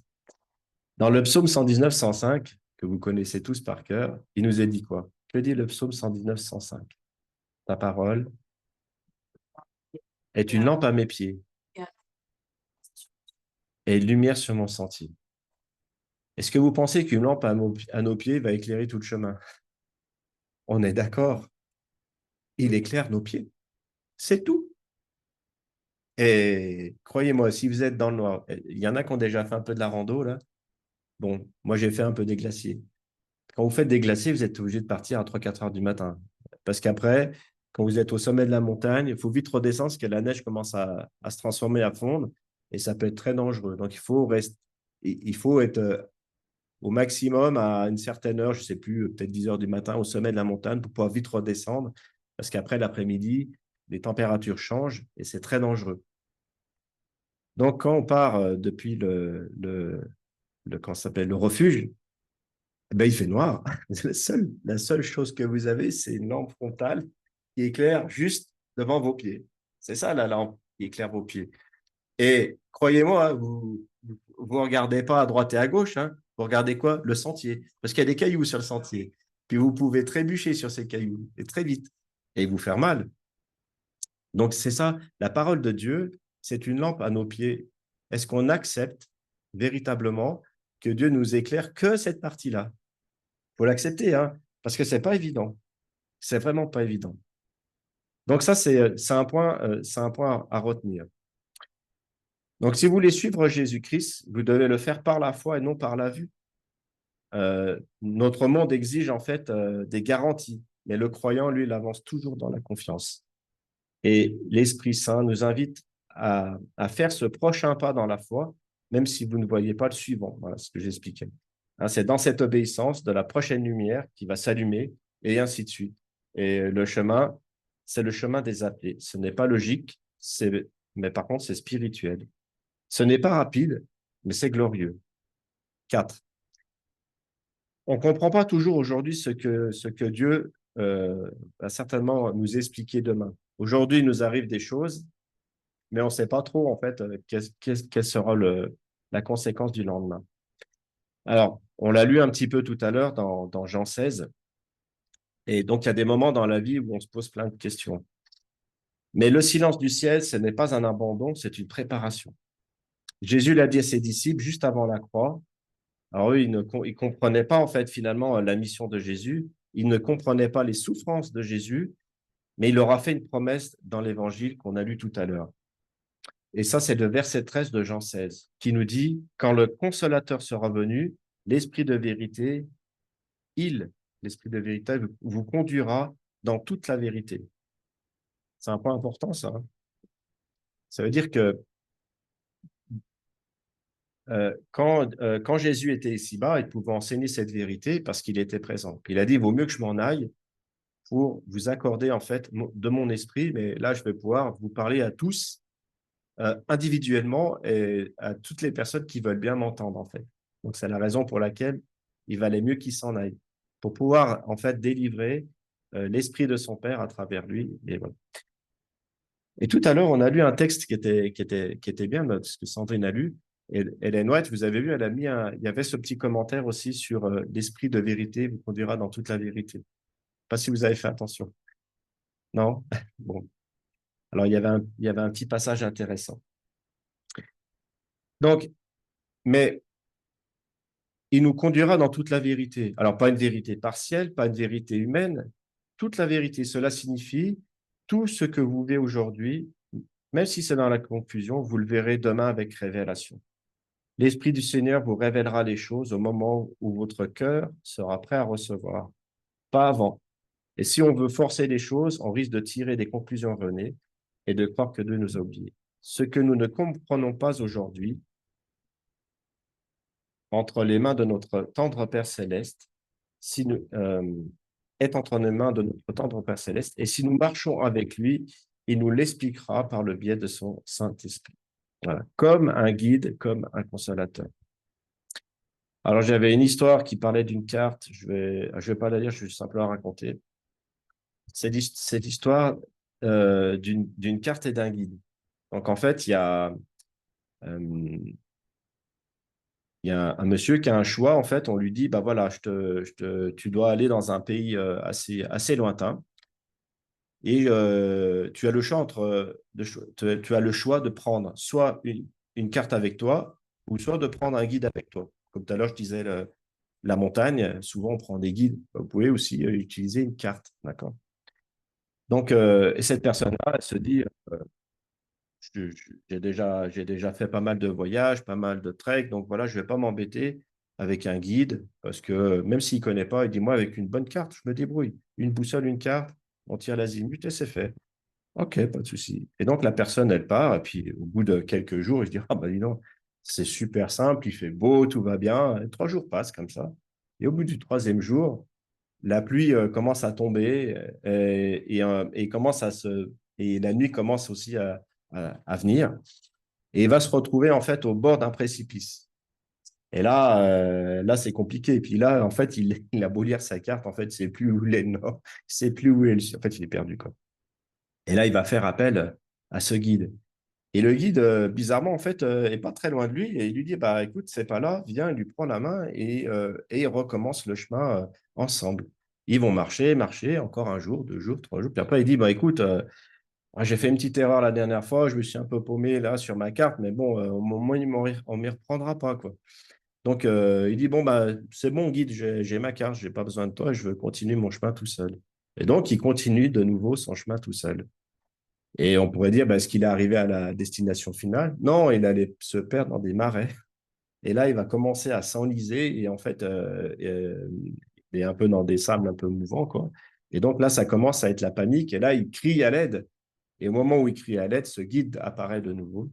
Dans le psaume 119, 105, que vous connaissez tous par cœur, il nous est dit quoi? Que dit le psaume 119, 105? Ta parole est une lampe à mes pieds et une lumière sur mon sentier. Est-ce que vous pensez qu'une lampe à nos pieds va éclairer tout le chemin? On est d'accord. Il éclaire nos pieds. C'est tout. Et croyez-moi, si vous êtes dans le noir, il y en a qui ont déjà fait un peu de la rando, là. Bon, moi, j'ai fait un peu des glaciers. Quand vous faites des glaciers, vous êtes obligé de partir à 3-4 heures du matin. Parce qu'après, quand vous êtes au sommet de la montagne, il faut vite redescendre parce que la neige commence à se transformer, à fondre, et ça peut être très dangereux. Donc, il faut être au maximum à une certaine heure, je ne sais plus, peut-être 10 heures du matin, au sommet de la montagne pour pouvoir vite redescendre. Parce qu'après, l'après-midi, les températures changent et c'est très dangereux. Donc, quand on part depuis comment ça s'appelle, le refuge, il fait noir. La seule chose que vous avez, c'est une lampe frontale qui éclaire juste devant vos pieds. C'est ça, la lampe qui éclaire vos pieds. Et croyez-moi, vous ne regardez pas à droite et à gauche. Hein. Vous regardez quoi? Le sentier. Parce qu'il y a des cailloux sur le sentier. Puis vous pouvez trébucher sur ces cailloux, et très vite, et vous faire mal. Donc, c'est ça, la parole de Dieu, c'est une lampe à nos pieds. Est-ce qu'on accepte véritablement que Dieu nous éclaire que cette partie-là? Il faut l'accepter, hein, parce que ce n'est pas évident. C'est vraiment pas évident. Donc, ça, c'est un point à retenir. Donc, si vous voulez suivre Jésus-Christ, vous devez le faire par la foi et non par la vue. Notre monde exige en fait des garanties, mais le croyant, lui, il avance toujours dans la confiance. Et l'Esprit Saint nous invite à faire ce prochain pas dans la foi, même si vous ne voyez pas le suivant. Voilà ce que j'expliquais. Hein, c'est dans cette obéissance de la prochaine lumière qui va s'allumer, et ainsi de suite. Et le chemin, c'est le chemin des appelés. Ce n'est pas logique, mais par contre, c'est spirituel. Ce n'est pas rapide, mais c'est glorieux. 4. On ne comprend pas toujours aujourd'hui ce que Dieu va certainement nous expliquer demain. Aujourd'hui, il nous arrive des choses, mais on ne sait pas trop, en fait, quelle sera la conséquence du lendemain. Alors, on l'a lu un petit peu tout à l'heure dans Jean 16, et donc il y a des moments dans la vie où on se pose plein de questions. Mais le silence du ciel, ce n'est pas un abandon, c'est une préparation. Jésus l'a dit à ses disciples juste avant la croix. Alors eux, ils ne comprenaient pas en fait finalement la mission de Jésus, ils ne comprenaient pas les souffrances de Jésus, mais il leur a fait une promesse dans l'évangile qu'on a lu tout à l'heure. Et ça, c'est le verset 13 de Jean 16, qui nous dit, quand le consolateur sera venu, l'Esprit de vérité, l'Esprit de vérité, vous conduira dans toute la vérité. C'est un point important, ça. Hein. Ça veut dire que quand Jésus était ici-bas, il pouvait enseigner cette vérité parce qu'il était présent. Il a dit, il vaut mieux que je m'en aille pour vous accorder en fait de mon esprit, mais là, je vais pouvoir vous parler à tous individuellement et à toutes les personnes qui veulent bien m'entendre en fait. Donc, c'est la raison pour laquelle il valait mieux qu'il s'en aille pour pouvoir en fait délivrer l'esprit de son père à travers lui. Et, voilà. Et tout à l'heure, on a lu un texte qui était bien, ce que Sandrine a lu. Et Ellen White, vous avez vu, elle a mis il y avait ce petit commentaire aussi sur l'esprit de vérité vous conduira dans toute la vérité. Je ne sais pas si vous avez fait attention. Non? Bon. Alors, il y avait un petit passage intéressant. Donc, mais il nous conduira dans toute la vérité. Alors, pas une vérité partielle, pas une vérité humaine, toute la vérité. Cela signifie tout ce que vous vivez aujourd'hui, même si c'est dans la confusion, vous le verrez demain avec révélation. L'Esprit du Seigneur vous révélera les choses au moment où votre cœur sera prêt à recevoir, pas avant. Et si on veut forcer les choses, on risque de tirer des conclusions erronées et de croire que Dieu nous a oubliés. Ce que nous ne comprenons pas aujourd'hui, entre les mains de notre tendre Père céleste, si nous, est entre les mains de notre tendre Père céleste, et si nous marchons avec lui, il nous l'expliquera par le biais de son Saint-Esprit. Voilà. Comme un guide, comme un consolateur. Alors, j'avais une histoire qui parlait d'une carte. Je vais pas la lire, je vais simplement la raconter. C'est l'histoire d'une carte et d'un guide. Donc, en fait, euh, il y a un monsieur qui a un choix. En fait, on lui dit, bah voilà, tu dois aller dans un pays assez lointain. Et tu as le choix tu as le choix de prendre soit une carte avec toi, ou soit de prendre un guide avec toi. Comme tout à l'heure, je disais, la montagne, souvent on prend des guides. Vous pouvez aussi utiliser une carte, d'accord? Donc, et cette personne-là, elle se dit, j'ai déjà fait pas mal de voyages, pas mal de treks, donc voilà, je ne vais pas m'embêter avec un guide, parce que même s'il ne connaît pas, il dit, moi, avec une bonne carte, je me débrouille. Une boussole, une carte, on tire l'azimut et c'est fait. Ok, pas de souci. Et donc, la personne, elle part, et puis au bout de quelques jours, il se dit, ah ben dis donc, c'est super simple, il fait beau, tout va bien. Et 3 jours passent comme ça. Et au bout du troisième jour, la pluie commence à tomber et commence et la nuit commence aussi à venir. Et il va se retrouver en fait au bord d'un précipice. Et là, là c'est compliqué. Et puis là, en fait, il a beau lire sa carte, en fait, il ne sait plus où il est le nord, il ne sait plus où est le sud. En fait, il est perdu, quoi. Et là, il va faire appel à ce guide. Et le guide, bizarrement, en fait, est pas très loin de lui et il lui dit, bah, écoute, c'est pas là, viens, il lui prend la main et ils recommencent le chemin ensemble. Ils vont marcher, encore un jour, 2 jours, 3 jours. Puis après, il dit, bah, écoute, j'ai fait une petite erreur la dernière fois, je me suis un peu paumé là sur ma carte, mais bon, au moment, on m'y reprendra pas, quoi. Donc, il dit, bon, bah, c'est bon, guide, j'ai ma carte, j'ai pas besoin de toi, je veux continuer mon chemin tout seul. Et donc, il continue de nouveau son chemin tout seul. Et on pourrait dire, bah, est-ce qu'il est arrivé à la destination finale? Non, il allait se perdre dans des marais. Et là, il va commencer à s'enliser et en fait, il est un peu dans des sables un peu mouvants, quoi. Et donc là, ça commence à être la panique. Et là, il crie à l'aide. Et au moment où il crie à l'aide, ce guide apparaît de nouveau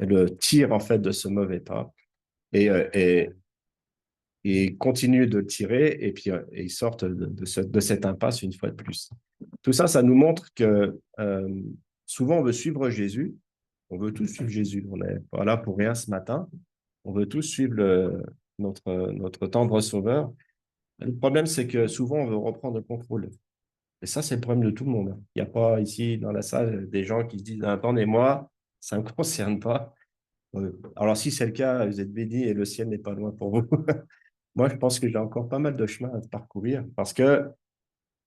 et le tire en fait de ce mauvais pas et, et continue de tirer. Et puis, ils sortent de cette impasse une fois de plus. Tout ça, ça nous montre que souvent, on veut suivre Jésus. On veut tous suivre Jésus. On n'est pas là pour rien ce matin. On veut tous suivre notre tendre sauveur. Le problème, c'est que souvent, on veut reprendre le contrôle. Et ça, c'est le problème de tout le monde. Il n'y a pas ici dans la salle des gens qui se disent, attendez-moi, ça ne me concerne pas. Alors, si c'est le cas, vous êtes bénis et le ciel n'est pas loin pour vous. Moi, je pense que j'ai encore pas mal de chemin à parcourir parce que,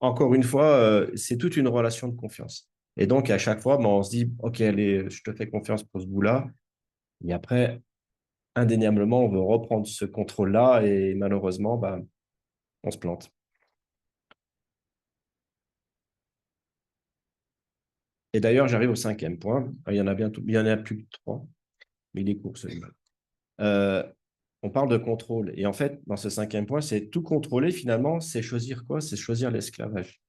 encore une fois, c'est toute une relation de confiance. Et donc, à chaque fois, ben, on se dit, OK, allez, je te fais confiance pour ce bout-là. Et après, indéniablement, on veut reprendre ce contrôle-là et malheureusement, ben, on se plante. Et d'ailleurs, j'arrive au cinquième point. Il y en a plus que trois, mais il est court celui-là. On parle de contrôle. Et en fait, dans ce cinquième point, c'est tout contrôler finalement, c'est choisir quoi? C'est choisir l'esclavage.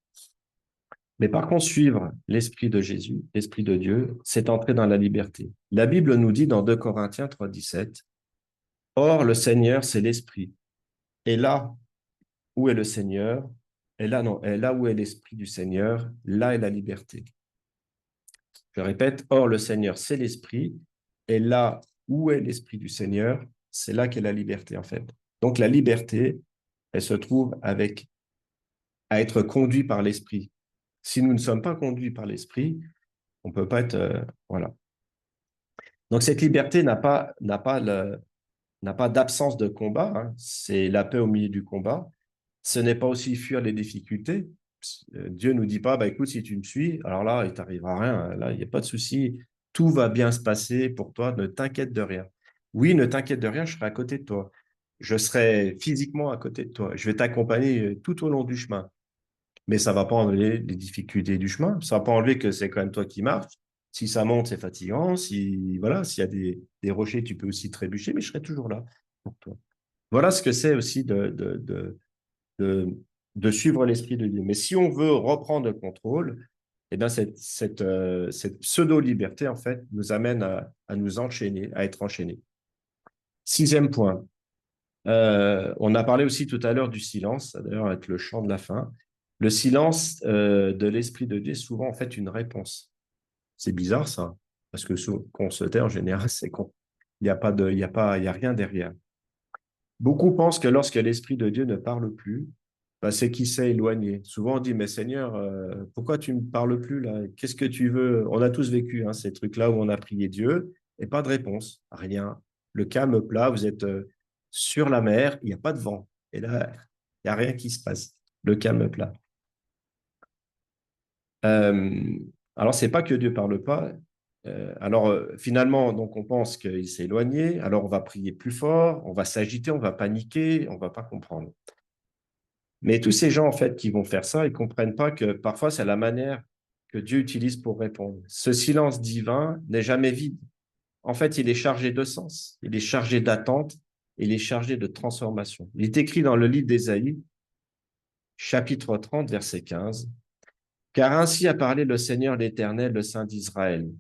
Mais par contre, suivre l'esprit de Jésus, l'esprit de Dieu, c'est entrer dans la liberté. La Bible nous dit dans 2 Corinthiens 3,17, or le Seigneur, c'est l'esprit. Et là où est le Seigneur, et là non, et là où est l'esprit du Seigneur, là est la liberté. Je répète, or le Seigneur, c'est l'esprit, et là où est l'esprit du Seigneur, c'est là qu'est la liberté en fait. Donc la liberté, elle se trouve à être conduit par l'Esprit. Si nous ne sommes pas conduits par l'Esprit, on ne peut pas être... voilà. Donc, cette liberté n'a pas d'absence de combat, hein. C'est la paix au milieu du combat. Ce n'est pas aussi fuir les difficultés. Dieu ne nous dit pas, bah, écoute, si tu me suis, alors là, il t'arrivera rien. Là, il n'y a pas de souci. Tout va bien se passer pour toi. Ne t'inquiète de rien. Oui, ne t'inquiète de rien, je serai à côté de toi. Je serai physiquement à côté de toi. Je vais t'accompagner tout au long du chemin. Mais ça ne va pas enlever les difficultés du chemin. Ça ne va pas enlever que c'est quand même toi qui marches. Si ça monte, c'est fatigant. Si, voilà, s'il y a des rochers, tu peux aussi trébucher, mais je serai toujours là pour toi. Voilà ce que c'est aussi de, de suivre l'Esprit de Dieu. Mais si on veut reprendre le contrôle, eh bien cette pseudo-liberté, en fait, nous amène à nous enchaîner, à être enchaînés. Sixième point. On a parlé aussi tout à l'heure du silence, ça d'ailleurs avec le chant de la fin. Le silence de l'Esprit de Dieu est souvent en fait une réponse. C'est bizarre ça, parce que quand on se tait en général, c'est qu'on il n'y a pas de, il y a rien derrière. Beaucoup pensent que lorsque l'Esprit de Dieu ne parle plus, bah, c'est qu'il s'est éloigné. Souvent on dit, mais Seigneur, pourquoi tu ne me parles plus là? Qu'est-ce que tu veux? On a tous vécu ces trucs-là où on a prié Dieu et pas de réponse, rien. Le calme plat, vous êtes sur la mer, il n'y a pas de vent. Et là, il n'y a rien qui se passe. Le calme plat. Euh, alors, c'est pas que Dieu parle pas. Finalement, donc on pense qu'il s'est éloigné. Alors, on va prier plus fort, on va s'agiter, on va paniquer, on va pas comprendre. Mais tous ces gens, en fait, qui vont faire ça, ils comprennent pas que parfois, c'est la manière que Dieu utilise pour répondre. Ce silence divin n'est jamais vide. En fait, il est chargé de sens, il est chargé d'attente, il est chargé de transformation. Il est écrit dans le livre d'Ésaïe, chapitre 30, verset 15. Car ainsi a parlé le Seigneur l'Éternel, le Saint d'Israël.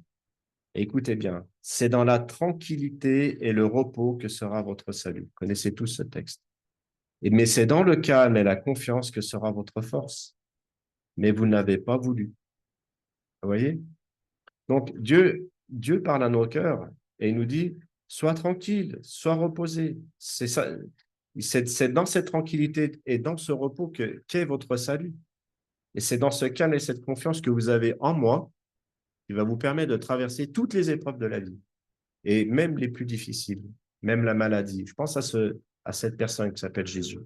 Écoutez bien, c'est dans la tranquillité et le repos que sera votre salut. Vous connaissez tous ce texte. Mais c'est dans le calme et la confiance que sera votre force. Mais vous n'avez pas voulu. Vous voyez? Donc, Dieu parle à nos cœurs et il nous dit, sois tranquille, sois reposé. C'est ça, c'est dans cette tranquillité et dans ce repos qu'est votre salut. Et c'est dans ce calme et cette confiance que vous avez en moi qui va vous permettre de traverser toutes les épreuves de la vie, et même les plus difficiles, même la maladie. Je pense à cette personne qui s'appelle Jésus.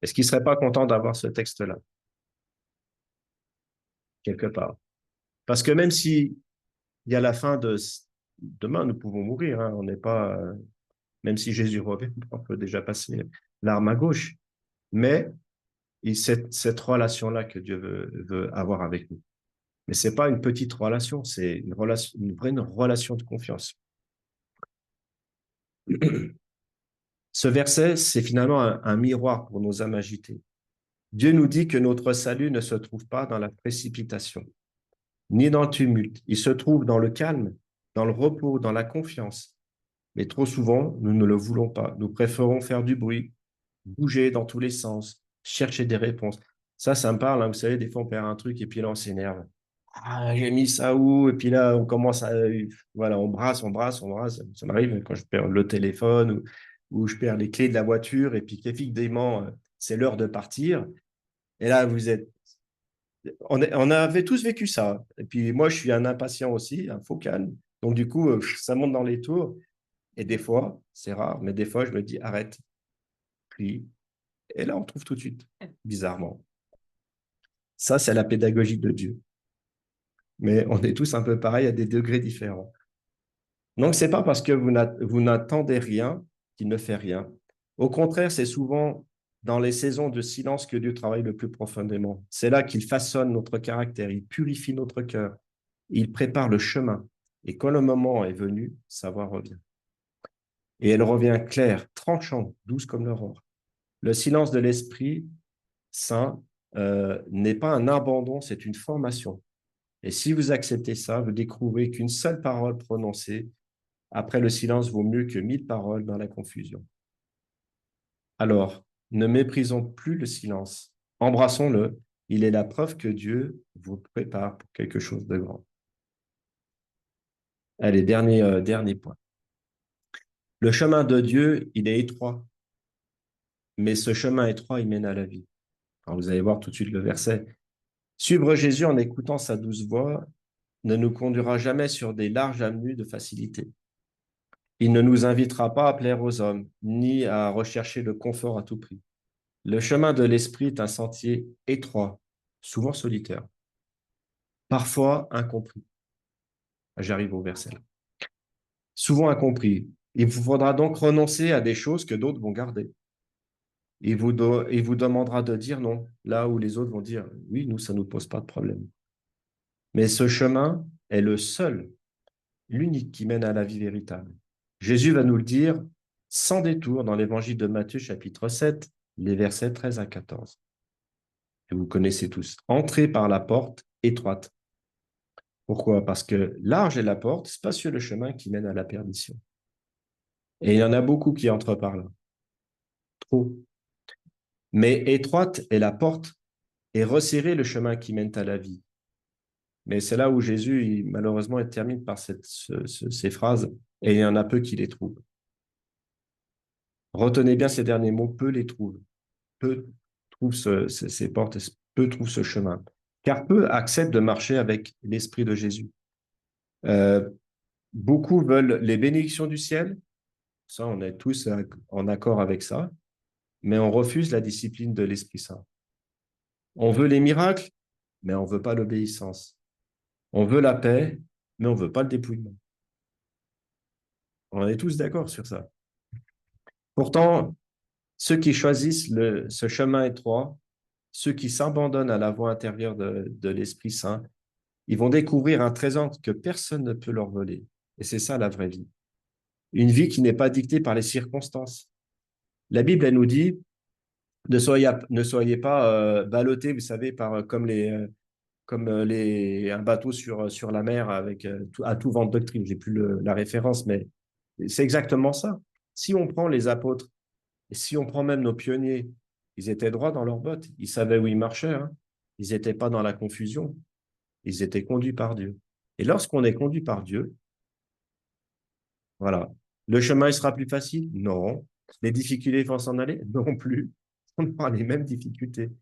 Est-ce qu'il ne serait pas content d'avoir ce texte-là, quelque part? Parce que même si il y a la fin de demain, nous pouvons mourir, hein, on n'est pas, même si Jésus revient, on peut déjà passer l'arme à gauche, mais cette relation-là que Dieu veut avoir avec nous. Mais ce n'est pas une petite relation, c'est une vraie relation de confiance. Ce verset, c'est finalement un miroir pour nos âmes agitées. Dieu nous dit que notre salut ne se trouve pas dans la précipitation, ni dans le tumulte. Il se trouve dans le calme, dans le repos, dans la confiance. Mais trop souvent, nous ne le voulons pas. Nous préférons faire du bruit, bouger dans tous les sens, chercher des réponses. Ça me parle, hein. Vous savez, des fois, on perd un truc et puis là, on s'énerve. Ah, j'ai mis ça où? Et puis là, on commence à... Voilà, on brasse, on brasse, on brasse. Ça m'arrive quand je perds le téléphone ou je perds les clés de la voiture et puis qu'effectivement, c'est l'heure de partir. Et là, on avait tous vécu ça. Et puis moi, je suis un impatient aussi, un faux calme. Donc du coup, ça monte dans les tours. Et des fois, c'est rare, mais des fois, je me dis, arrête, puis, et là, on trouve tout de suite, bizarrement. Ça, c'est la pédagogie de Dieu. Mais on est tous un peu pareils à des degrés différents. Donc, ce n'est pas parce que vous n'attendez rien qu'il ne fait rien. Au contraire, c'est souvent dans les saisons de silence que Dieu travaille le plus profondément. C'est là qu'il façonne notre caractère, il purifie notre cœur, il prépare le chemin. Et quand le moment est venu, sa voix revient. Et elle revient claire, tranchante, douce comme l'aurore. Le silence de l'Esprit Saint n'est pas un abandon, c'est une formation. Et si vous acceptez ça, vous découvrez qu'une seule parole prononcée après le silence vaut mieux que 1000 paroles dans la confusion. Alors, ne méprisons plus le silence. Embrassons-le. Il est la preuve que Dieu vous prépare pour quelque chose de grand. Allez, dernier point. Le chemin de Dieu, il est étroit. mais ce chemin étroit, il mène à la vie. Alors, vous allez voir tout de suite le verset. Suivre Jésus en écoutant sa douce voix ne nous conduira jamais sur des larges avenues de facilité. Il ne nous invitera pas à plaire aux hommes, ni à rechercher le confort à tout prix. Le chemin de l'esprit est un sentier étroit, souvent solitaire, parfois incompris. J'arrive au verset là. Souvent incompris. Il vous faudra donc renoncer à des choses que d'autres vont garder. Il vous demandera de dire non, là où les autres vont dire oui, nous, ça ne nous pose pas de problème. Mais ce chemin est le seul, l'unique qui mène à la vie véritable. Jésus va nous le dire sans détour dans l'évangile de Matthieu, chapitre 7, les versets 13 à 14. Et vous connaissez tous. Entrez par la porte étroite. Pourquoi? Parce que large est la porte, spacieux le chemin qui mène à la perdition. Et il y en a beaucoup qui entrent par là. Trop. Mais étroite est la porte et resserré le chemin qui mène à la vie. Mais c'est là où Jésus, malheureusement, il termine par ces phrases, et il y en a peu qui les trouvent. Retenez bien ces derniers mots, peu les trouvent. Peu trouvent ces portes, peu trouvent ce chemin. Car peu acceptent de marcher avec l'Esprit de Jésus. Euh, Beaucoup veulent les bénédictions du ciel, ça on est tous en accord avec ça, mais on refuse la discipline de l'Esprit Saint. On veut les miracles, mais on ne veut pas l'obéissance. On veut la paix, mais on ne veut pas le dépouillement. On est tous d'accord sur ça. Pourtant, ceux qui choisissent ce chemin étroit, ceux qui s'abandonnent à la voie intérieure de l'Esprit Saint, ils vont découvrir un trésor que personne ne peut leur voler. Et c'est ça la vraie vie. Une vie qui n'est pas dictée par les circonstances. La Bible, elle nous dit, ne soyez pas ballottés, vous savez, un bateau sur la mer avec à tout vent de doctrine. J'ai plus la référence, mais c'est exactement ça. Si on prend les apôtres, et si on prend même nos pionniers, ils étaient droits dans leurs bottes, ils savaient où ils marchaient, hein. Ils n'étaient pas dans la confusion, ils étaient conduits par Dieu. Et lorsqu'on est conduit par Dieu, voilà, le chemin il sera plus facile? Non. Les difficultés vont s'en aller? Non plus. On aura les mêmes difficultés,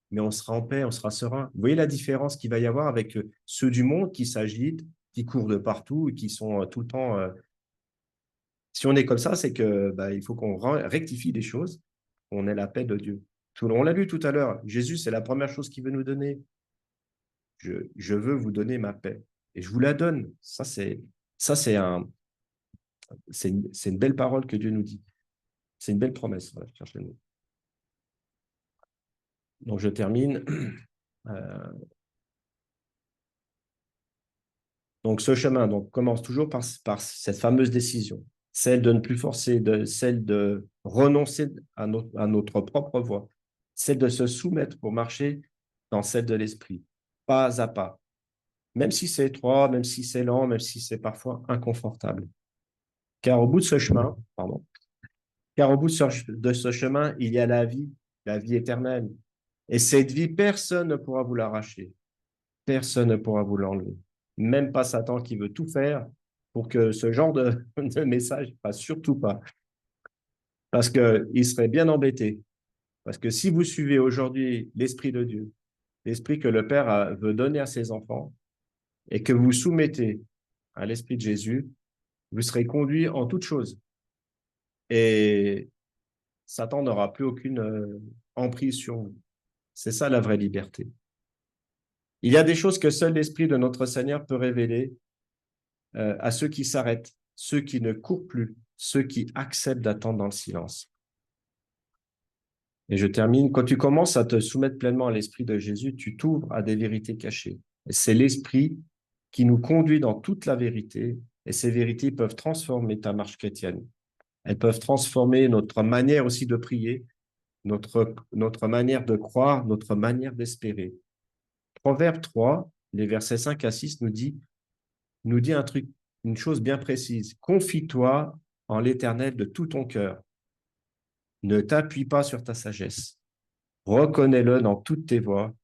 mais on sera en paix, on sera serein. Vous voyez la différence qu'il va y avoir avec ceux du monde qui s'agitent, qui courent de partout et qui sont tout le temps. Si on est comme ça, c'est que il faut qu'on rectifie des choses, qu'on ait la paix de Dieu. On l'a lu tout à l'heure. Jésus, c'est la première chose qu'il veut nous donner. Je veux vous donner ma paix et je vous la donne. C'est une belle parole que Dieu nous dit. C'est une belle promesse. Voilà, je cherche le mot. Donc, je termine. Donc, ce chemin commence toujours par cette fameuse décision, celle de ne plus forcer, celle de renoncer à notre propre voie, celle de se soumettre pour marcher dans celle de l'esprit, pas à pas, même si c'est étroit, même si c'est lent, même si c'est parfois inconfortable. Car au bout de ce chemin, de ce chemin, il y a la vie éternelle. Et cette vie, personne ne pourra vous l'arracher. Personne ne pourra vous l'enlever. Même pas Satan qui veut tout faire pour que ce genre de message ne passe surtout pas. Parce qu'il serait bien embêté. Parce que si vous suivez aujourd'hui l'Esprit de Dieu, l'Esprit que le Père veut donner à ses enfants, et que vous soumettez à l'Esprit de Jésus, vous serez conduit en toutes choses. Et Satan n'aura plus aucune emprise sur vous. C'est ça la vraie liberté. Il y a des choses que seul l'Esprit de notre Seigneur peut révéler à ceux qui s'arrêtent, ceux qui ne courent plus, ceux qui acceptent d'attendre dans le silence. Et je termine. Quand tu commences à te soumettre pleinement à l'Esprit de Jésus, tu t'ouvres à des vérités cachées. Et c'est l'Esprit qui nous conduit dans toute la vérité, et ces vérités peuvent transformer ta marche chrétienne. Elles peuvent transformer notre manière aussi de prier, notre manière de croire, notre manière d'espérer. Proverbe 3, les versets 5 à 6 nous dit une chose bien précise. Confie-toi en l'Éternel de tout ton cœur. Ne t'appuie pas sur ta sagesse. Reconnais-le dans toutes tes voies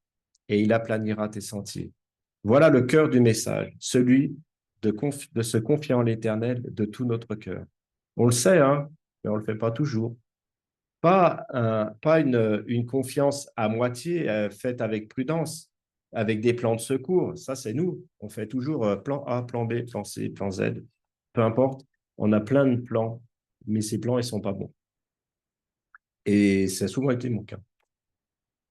et il aplanira tes sentiers. Voilà le cœur du message, celui de se confier en l'Éternel de tout notre cœur. On le sait, hein, mais on ne le fait pas toujours. Pas une confiance à moitié faite avec prudence, avec des plans de secours. Ça, c'est nous. On fait toujours plan A, plan B, plan C, plan Z. Peu importe, on a plein de plans, mais ces plans, ils ne sont pas bons. Et ça a souvent été mon cas.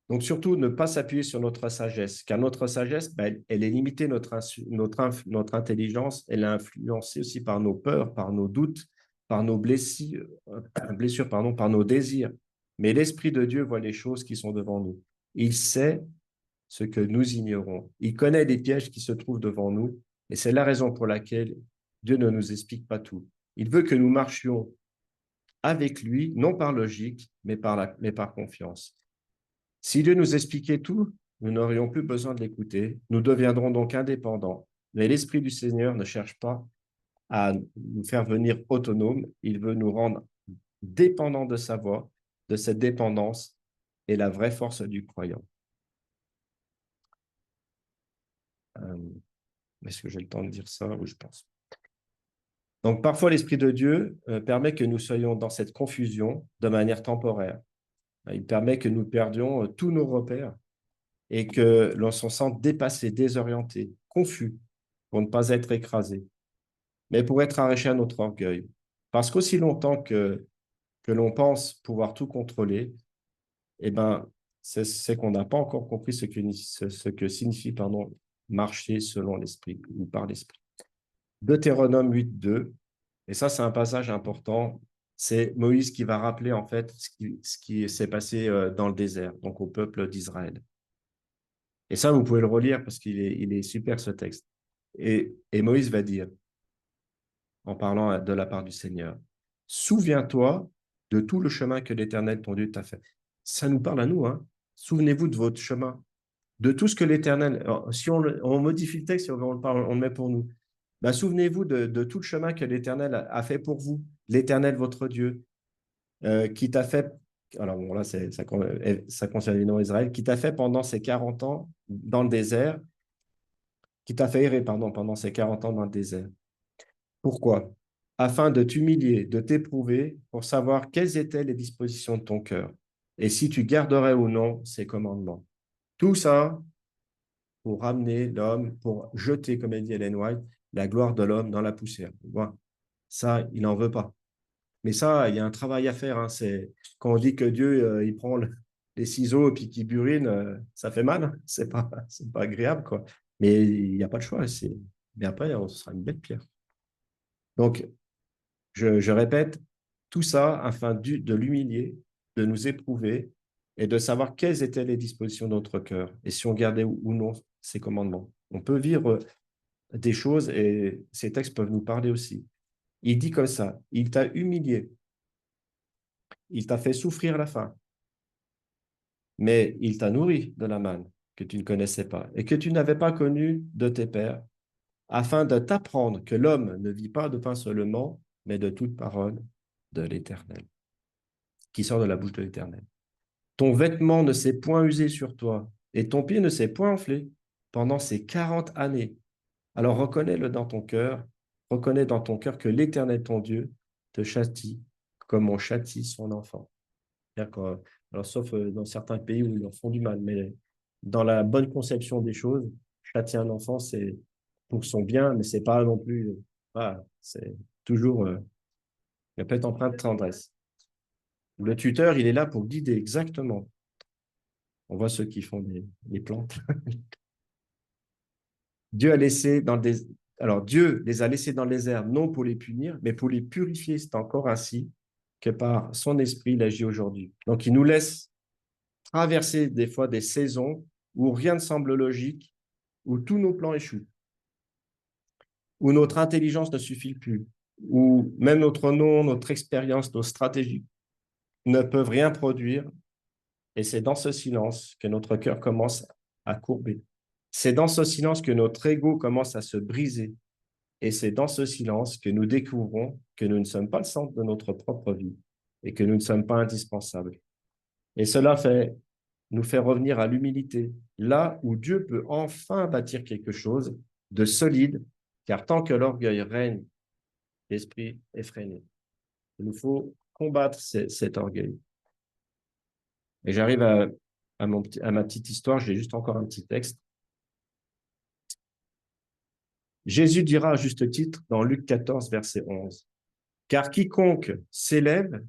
Donc, surtout, ne pas s'appuyer sur notre sagesse, car notre sagesse, ben, elle est limitée, notre intelligence, elle est influencée aussi par nos peurs, par nos doutes, par nos blessures, pardon, par nos désirs. Mais l'Esprit de Dieu voit les choses qui sont devant nous. Il sait ce que nous ignorons. Il connaît les pièges qui se trouvent devant nous, et c'est la raison pour laquelle Dieu ne nous explique pas tout. Il veut que nous marchions avec lui, non par logique, mais par confiance. Si Dieu nous expliquait tout, nous n'aurions plus besoin de l'écouter. Nous deviendrons donc indépendants. Mais l'Esprit du Seigneur ne cherche pas à nous faire venir autonomes. Il veut nous rendre dépendants de sa voix. De cette dépendance est la vraie force du croyant. Est-ce que j'ai le temps de dire ça? Oui, je pense. Donc, parfois, l'Esprit de Dieu permet que nous soyons dans cette confusion de manière temporaire. Il permet que nous perdions tous nos repères et que l'on se sente dépassé, désorienté, confus, pour ne pas être écrasé, mais pour être arraché à notre orgueil. Parce qu'aussi longtemps que l'on pense pouvoir tout contrôler, eh ben, c'est qu'on n'a pas encore compris ce que signifie marcher selon l'esprit ou par l'esprit. Deutéronome 8.2, et ça c'est un passage important, c'est Moïse qui va rappeler en fait ce qui s'est passé dans le désert, donc au peuple d'Israël. Et ça, vous pouvez le relire parce il est super ce texte. Et Moïse va dire, en parlant de la part du Seigneur, souviens-toi de tout le chemin que l'Éternel, ton Dieu, t'a fait. Ça nous parle à nous, hein. Souvenez-vous de votre chemin, de tout ce que l'Éternel. Si on modifie le texte, on le met pour nous. Ben, souvenez-vous de tout le chemin que l'Éternel a fait pour vous, l'Éternel, votre Dieu, qui t'a fait. Alors bon, là, ça concerne évidemment Israël, qui t'a fait pendant ces 40 ans dans le désert, qui t'a fait errer, pardon, pendant ces 40 ans dans le désert. Pourquoi? Afin de t'humilier, de t'éprouver, pour savoir quelles étaient les dispositions de ton cœur, et si tu garderais ou non ses commandements. Tout ça pour ramener l'homme, pour jeter, comme a dit Ellen White, la gloire de l'homme dans la poussière. Voilà. Ça, il n'en veut pas. Mais ça, il y a un travail à faire. Hein. C'est, quand on dit que Dieu, il prend les ciseaux et puis qu'il burine, ça fait mal. Hein. C'est pas agréable, quoi. Mais il n'y a pas de choix. Mais après, ce sera une belle pierre. Donc, je répète, tout ça afin de l'humilier, de nous éprouver et de savoir quelles étaient les dispositions de notre cœur et si on gardait ou non ces commandements. On peut vivre des choses et ces textes peuvent nous parler aussi. Il dit comme ça, il t'a humilié, il t'a fait souffrir la faim, mais il t'a nourri de la manne que tu ne connaissais pas et que tu n'avais pas connue de tes pères, afin de t'apprendre que l'homme ne vit pas de pain seulement, mais de toute parole de l'Éternel, qui sort de la bouche de l'Éternel. Ton vêtement ne s'est point usé sur toi, et ton pied ne s'est point enflé pendant ces 40 années. Alors reconnais dans ton cœur que l'Éternel, ton Dieu, te châtie comme on châtie son enfant. Alors, sauf dans certains pays où ils leur font du mal, mais dans la bonne conception des choses, châtier un enfant, c'est pour son bien, mais c'est pas non plus, c'est toujours, il peut être empreint de tendresse. Le tuteur, il est là pour guider exactement. On voit ceux qui font des plantes. Dieu a laissé dans des... Alors, Dieu les a laissés dans les airs, non pour les punir, mais pour les purifier. C'est encore ainsi que par son esprit, il agit aujourd'hui. Donc, il nous laisse traverser des fois des saisons où rien ne semble logique, où tous nos plans échouent, où notre intelligence ne suffit plus, où même notre nom, notre expérience, nos stratégies ne peuvent rien produire. Et c'est dans ce silence que notre cœur commence à courber. C'est dans ce silence que notre ego commence à se briser. Et c'est dans ce silence que nous découvrons que nous ne sommes pas le centre de notre propre vie et que nous ne sommes pas indispensables. Et cela nous fait revenir à l'humilité, là où Dieu peut enfin bâtir quelque chose de solide, car tant que l'orgueil règne, l'esprit est freiné. Il nous faut combattre cet orgueil. Et j'arrive à ma petite histoire, j'ai juste encore un petit texte. Jésus dira à juste titre dans Luc 14, verset 11, « Car quiconque s'élève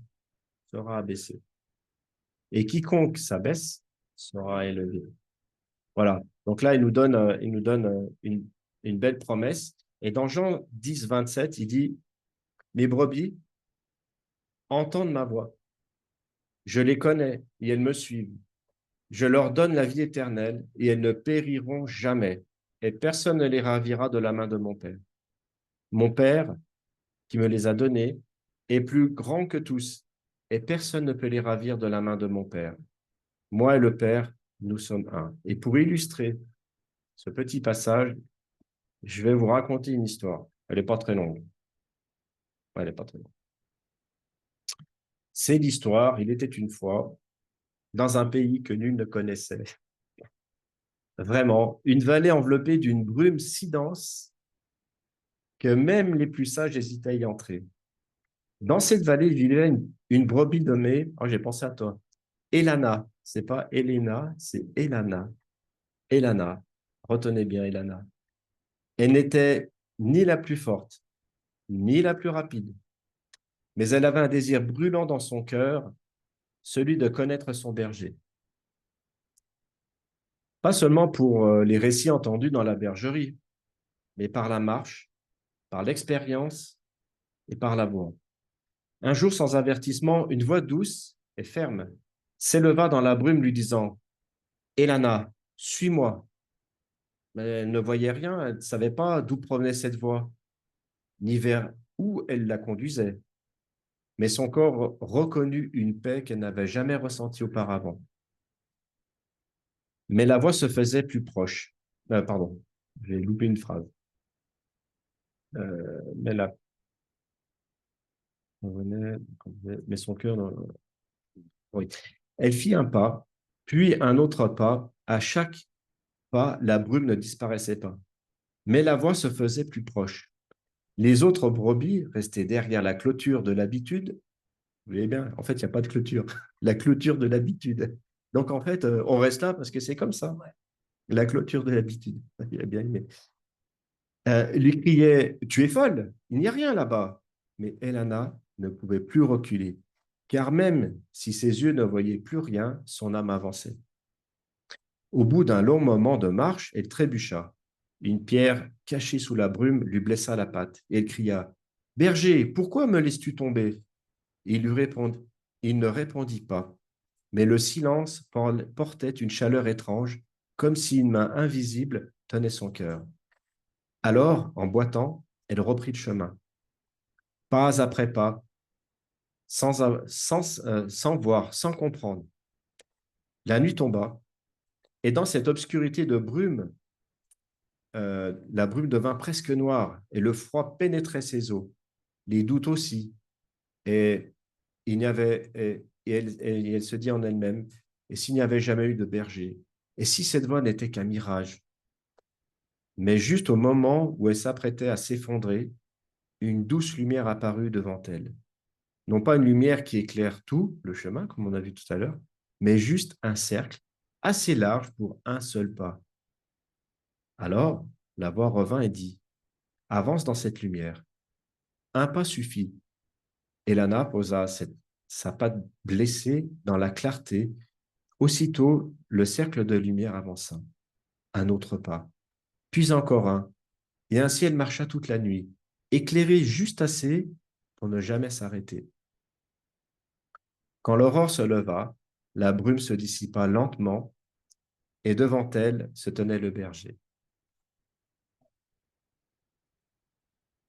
sera abaissé, et quiconque s'abaisse sera élevé. » Voilà. Donc là, il nous donne une belle promesse. Et dans Jean 10, 27, il dit, « Mes brebis entendent ma voix. Je les connais et elles me suivent. Je leur donne la vie éternelle et elles ne périront jamais. Et personne ne les ravira de la main de mon Père. Mon Père, qui me les a donnés, est plus grand que tous, et personne ne peut les ravir de la main de mon Père. Moi et le Père, nous sommes un. » Et pour illustrer ce petit passage, je vais vous raconter une histoire. Elle n'est pas très longue. Elle n'est pas très longue. C'est l'histoire, il était une fois, dans un pays que nul ne connaissait. Vraiment, une vallée enveloppée d'une brume si dense que même les plus sages hésitaient à y entrer. Dans cette vallée, il vivait une brebis nommée, oh, j'ai pensé à toi, Elana. C'est pas Elena, c'est Elana. Elana, retenez bien Elana. Elle n'était ni la plus forte, ni la plus rapide, mais elle avait un désir brûlant dans son cœur, celui de connaître son berger. Pas seulement pour les récits entendus dans la bergerie, mais par la marche, par l'expérience et par la voix. Un jour, sans avertissement, une voix douce et ferme s'éleva dans la brume lui disant « Elana, suis-moi ». Mais elle ne voyait rien, elle ne savait pas d'où provenait cette voix, ni vers où elle la conduisait. Mais son corps reconnut une paix qu'elle n'avait jamais ressentie auparavant. Mais la voix se faisait plus proche. Pardon, j'ai loupé une phrase. Mais la mais son cœur. Oui. Elle fit un pas, puis un autre pas. À chaque pas, la brume ne disparaissait pas. Mais la voix se faisait plus proche. Les autres brebis restaient derrière la clôture de l'habitude. Vous voyez bien, en fait, il n'y a pas de clôture. La clôture de l'habitude. Donc, en fait, on reste là parce que c'est comme ça. La clôture de l'habitude. Il a bien aimé. Lui criait, « Tu es folle, il n'y a rien là-bas. » Mais Elana ne pouvait plus reculer, car même si ses yeux ne voyaient plus rien, son âme avançait. Au bout d'un long moment de marche, elle trébucha. Une pierre cachée sous la brume lui blessa la patte, et elle cria, « Berger, pourquoi me laisses-tu tomber ?» Il ne répondit pas, mais le silence portait une chaleur étrange, comme si une main invisible tenait son cœur. Alors, en boitant, elle reprit le chemin, pas après pas, sans voir, sans comprendre. La nuit tomba, et dans cette obscurité de brume, la brume devint presque noire, et le froid pénétrait ses os, les doutes aussi. Et elle se dit en elle-même, et s'il n'y avait jamais eu de berger, et si cette voie n'était qu'un mirage. Mais juste au moment où elle s'apprêtait à s'effondrer, une douce lumière apparut devant elle. Non pas une lumière qui éclaire tout le chemin, comme on a vu tout à l'heure, mais juste un cercle assez large pour un seul pas. Alors, la voix revint et dit, « Avance dans cette lumière. Un pas suffit. » Elana posa sa patte blessée dans la clarté. Aussitôt, le cercle de lumière avança. Un autre pas, puis encore un, et ainsi elle marcha toute la nuit, éclairée juste assez pour ne jamais s'arrêter. Quand l'aurore se leva, la brume se dissipa lentement, et devant elle se tenait le berger.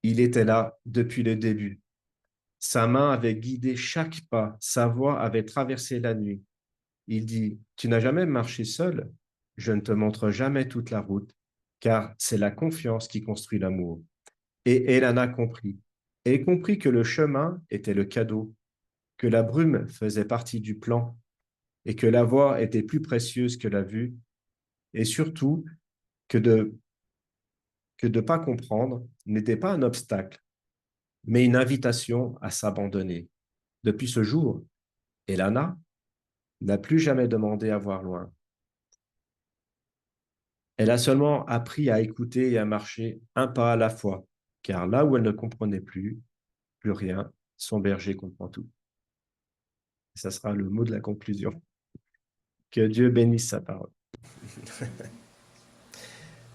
Il était là depuis le début. Sa main avait guidé chaque pas, sa voix avait traversé la nuit. Il dit, « Tu n'as jamais marché seul, je ne te montre jamais toute la route, car c'est la confiance qui construit l'amour. » Et Elana comprit. Elle comprit que le chemin était le cadeau, que la brume faisait partie du plan, et que la voix était plus précieuse que la vue, et surtout que de pas comprendre n'était pas un obstacle, mais une invitation à s'abandonner. Depuis ce jour, Elana n'a plus jamais demandé à voir loin. Elle a seulement appris à écouter et à marcher un pas à la fois, car là où elle ne comprenait plus rien, son berger comprend tout. Ça sera le mot de la conclusion. Que Dieu bénisse sa parole.